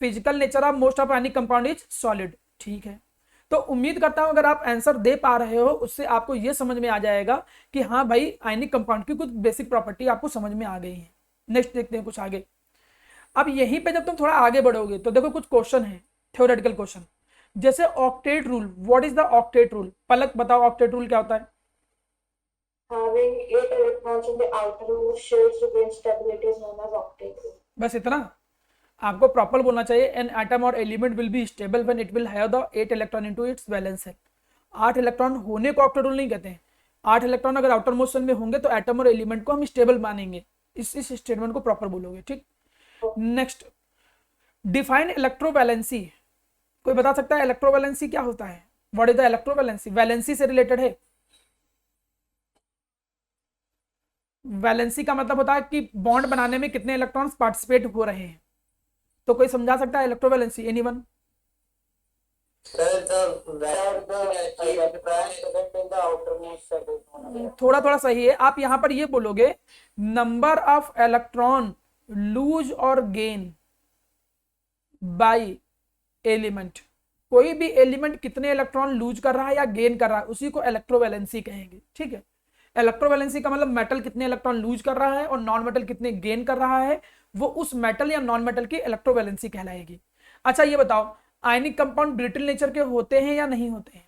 Speaker 1: physical nature of most of ionic compound is solid, ठीक है। तो उम्मीद करता हूं अगर आप आंसर दे पा रहे हो उससे आपको यह समझ में आ जाएगा कि हाँ भाई आयनिक कंपाउंड की कुछ बेसिक प्रॉपर्टी आपको समझ में आ गई है। नेक्स्ट देखते हैं कुछ आगे। अब यहीं पे जब तुम थोड़ा आगे बढ़ोगे तो देखो कुछ क्वेश्चन है, थ्योरेटिकल क्वेश्चन, जैसे octet rule, what is the octet rule? Palak बताओ ऑक्टेट रूल क्या होता है?
Speaker 3: Having 8 electrons in the outer loop shares to gain stability is known as octet rule.
Speaker 1: बस इतना, आपको प्रॉपर बोलना चाहिए। एन एटम और element will be stable when it will have the 8 electron into its valence shell. 8 electron होने को octet rule नहीं कहते हैं। 8 इलेक्ट्रॉन अगर आउटर मोस्ट शेल में होंगे तो एटम और एलिमेंट को हम स्टेबल मानेंगे। इस स्टेटमेंट को प्रॉपर बोलोगे, ठीक। नेक्स्ट, डिफाइन इलेक्ट्रोवैलेंसी, कोई बता सकता है इलेक्ट्रोवैलेंसी क्या होता है? What is the electrovalency? Valency से रिलेटेड है। वैलेंसी का मतलब होता है कि बॉन्ड बनाने में कितने इलेक्ट्रॉन्स पार्टिसिपेट हो रहे हैं। तो कोई समझा सकता है इलेक्ट्रोवैलेंसी? एनीवन? थोड़ा थोड़ा सही है। आप यहां पर ये बोलोगे नंबर ऑफ इलेक्ट्रॉन लूज और गेन बाय एलिमेंट। कोई भी एलिमेंट कितने इलेक्ट्रॉन लूज कर रहा है या गेन कर रहा है उसी को इलेक्ट्रोवैलेंसी कहेंगे। ठीक है, इलेक्ट्रोवैलेंसी का मतलब मेटल कितने इलेक्ट्रॉन लूज कर रहा है और नॉन मेटल कितने गेन कर रहा है, वो उस मेटल या नॉन मेटल की इलेक्ट्रोवैलेंसी कहलाएगी। अच्छा ये बताओ, आयनिक कंपाउंड ब्रिटल नेचर के होते हैं या नहीं होते हैं?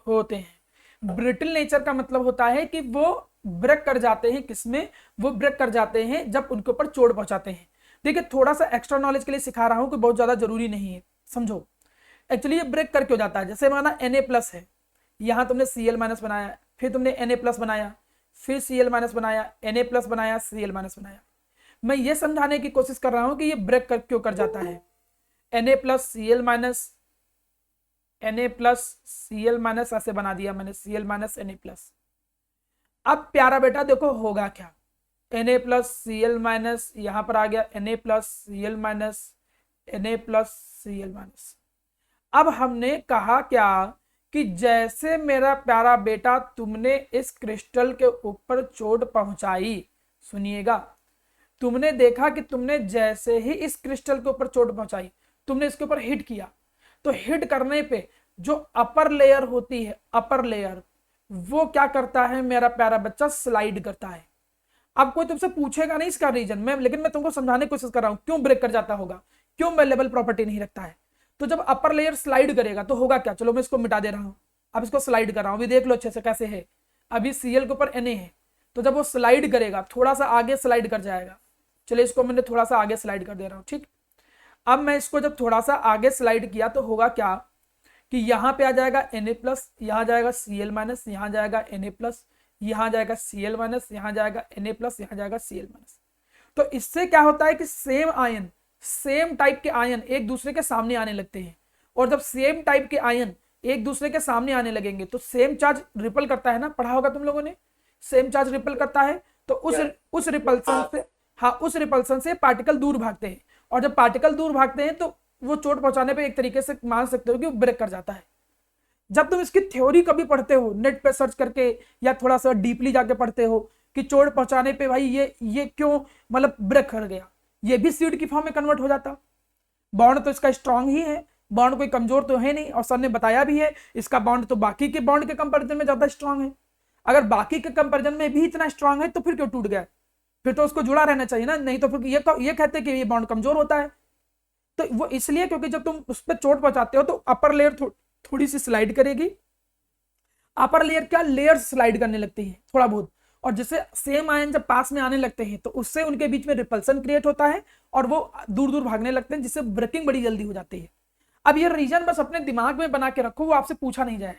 Speaker 1: होते हैं। ब्रिटल नेचर का मतलब होता है कि वो ब्रेक कर जाते हैं। किसमें वो ब्रेक कर जाते हैं? जब उनके ऊपर चोट पहुंचाते हैं। देखिए थोड़ा सा एक्स्ट्रा नॉलेज के लिए सिखा रहा हूं कि बहुत ज्यादा जरूरी नहीं है, समझो। एक्चुअली ये ब्रेक कर क्यों जाता है? जैसे माना Na+ है, यहां तुमने Cl- बनाया, फिर तुमने Na+ बनाया, फिर Cl- बनाया, Na+ बनाया, Cl- बनाया। मैं ये समझाने की कोशिश कर रहा हूं कि ये ब्रेक कर क्यों कर जाता है। Na+ Cl- ऐसे बना दिया मैंने, Cl- Na+। अब प्यारा बेटा देखो होगा क्या, Na+ Cl- यहां पर आ गया Na+ Cl- Na+ Cl-। अब हमने कहा क्या कि जैसे मेरा प्यारा बेटा तुमने इस क्रिस्टल के ऊपर चोट पहुंचाई, सुनिएगा, तुमने देखा कि तुमने जैसे ही इस क्रिस्टल के ऊपर चोट पहुंचाई, तुमने इसके ऊपर हिट किया, तो हिट करने पे जो अपर लेयर होती है, अपर लेयर, वो क्या करता है मेरा प्यारा बच्चा? स्लाइड करता है। अब कोई तुमसे पूछेगा नहीं इसका रीजन मैं, लेकिन मैं तुमको समझाने की कोशिश कर रहा हूं क्यों ब्रेक कर जाता होगा, क्यों मेलेबल प्रॉपर्टी नहीं रखता है। तो जब अपर लेयर स्लाइड करेगा तो होगा क्या, चलो मैं इसको मिटा दे रहा हूं, अब इसको स्लाइड कर रहा हूं, अभी देख लो अच्छे से कैसे है। अभी Cl के ऊपर Na है, तो जब वो स्लाइड करेगा थोड़ा सा आगे स्लाइड कर जाएगा। चलिए इसको मैंने थोड़ा सा आगे स्लाइड कर दे रहा हूं, ठीक। अब मैं इसको जब थोड़ा सा आगे स्लाइड किया तो होगा क्या कि यहां पे आ जाएगा Na+, यहां जाएगा Cl-, यहां जाएगा Na+, यहां जाएगा Cl-, यहां जाएगा Na+, यहां जाएगा Cl-। तो इससे क्या होता है कि सेम आयन, सेम टाइप के आयन एक दूसरे के सामने आने लगते हैं। और जब सेम टाइप के आयन एक दूसरे के सामने आने लगेंगे तो सेम चार्ज रिपल करता है ना, पढ़ा होगा तुम लोगों ने, सेम चार्ज रिपल करता है। तो उस रिपल्सन से, हाँ उस रिपल्सन से पार्टिकल दूर भागते हैं। और जब पार्टिकल दूर भागते हैं तो वो चोट पहुंचाने पे एक तरीके से मान सकते हो कि वो ब्रेक कर जाता है। जब तुम इसकी थ्योरी कभी पढ़ते हो नेट पे सर्च करके या थोड़ा सा डीपली जाके पढ़ते हो कि चोट पहुंचाने पे भाई ये क्यों मतलब ब्रेक कर गया, ये भी सीड की फॉर्म में कन्वर्ट हो जाता। बॉन्ड तो इसका स्ट्रांग ही है, बॉन्ड कोई कमजोर तो है नहीं, और सर ने बताया भी है इसका बॉन्ड तो बाकी के बॉन्ड के कंपैरिजन में ज्यादा स्ट्रांग है। अगर बाकी के कंपैरिजन में भी इतना स्ट्रांग है तो फिर क्यों टूट गया? फिर तो उसको जुड़ा रहना चाहिए ना, नहीं तो फिर ये कहते कि ये बॉन्ड कमजोर होता है। तो वो इसलिए क्योंकि जब तुम उस पर चोट पहुंचाते हो तो अपर लेयर थोड़ी सी स्लाइड करेगी। अपर लेयर क्या, लेयर स्लाइड करने लगती है थोड़ा बहुत, और जिससे सेम आयन जब पास में आने लगते हैं तो उससे उनके बीच में रिपल्सन क्रिएट होता है और वो दूर दूर भागने लगते हैं, जिससे ब्रेकिंग बड़ी जल्दी हो जाती है। अब ये रीजन बस अपने दिमाग में बना के रखो, वो आपसे पूछा नहीं जाएगा।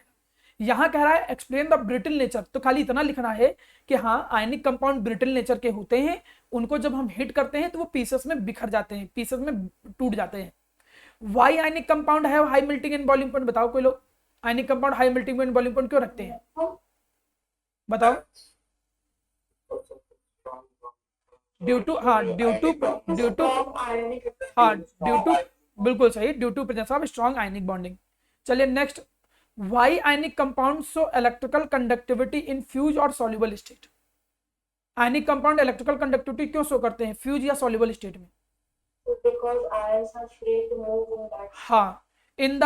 Speaker 1: यहां कह रहा है एक्सप्लेन द ब्रिटल नेचर, तो खाली इतना लिखना है कि हाँ आयनिक कंपाउंड ब्रिटल नेचर के होते हैं, उनको जब हम हिट करते हैं तो वो पीसेस में बिखर जाते हैं, पीसेस में टूट जाते हैं। वाई आयनिक कंपाउंड है high melting and boiling point, बताओ कोई लोग, ionic compound high melting and boiling point क्यों रखते हैं, बताओ। ड्यू टू, हाँ ड्यू टू, हाँ ड्यू टू, बिल्कुल सही, due to presence of strong ionic bonding. चलिए next, why ionic compound show electrical conductivity in fuse और soluble state. Ionic compound electrical conductivity क्यों शो करते हैं फ्यूज या सॉल्युबल स्टेट में?
Speaker 3: Because ions are free to move in that.
Speaker 1: हाँ, in the,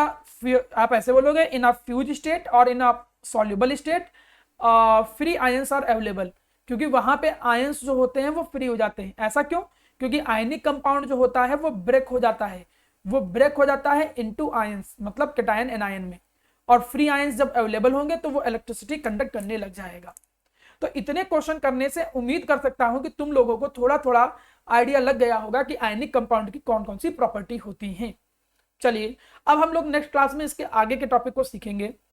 Speaker 1: आप ऐसे बोलोगे इन अ फ्यूज स्टेट और in a soluble state free ions are available, क्योंकि वहां पे आयंस जो होते हैं वो फ्री हो जाते हैं। ऐसा क्यों? क्योंकि आयनिक कंपाउंड जो होता है वो ब्रेक हो जाता है, वो ब्रेक हो जाता है इनटू आयंस, मतलब कैटायन एनायन में, और फ्री आयंस जब अवेलेबल होंगे तो वो इलेक्ट्रिसिटी कंडक्ट करने लग जाएगा। तो इतने क्वेश्चन करने से उम्मीद कर सकता हूं कि तुम लोगों को थोड़ा थोड़ा आइडिया लग गया होगा कि आयनिक कंपाउंड की कौन कौन सी प्रॉपर्टी होती हैं। चलिए अब हम लोग नेक्स्ट क्लास में इसके आगे के टॉपिक को सीखेंगे।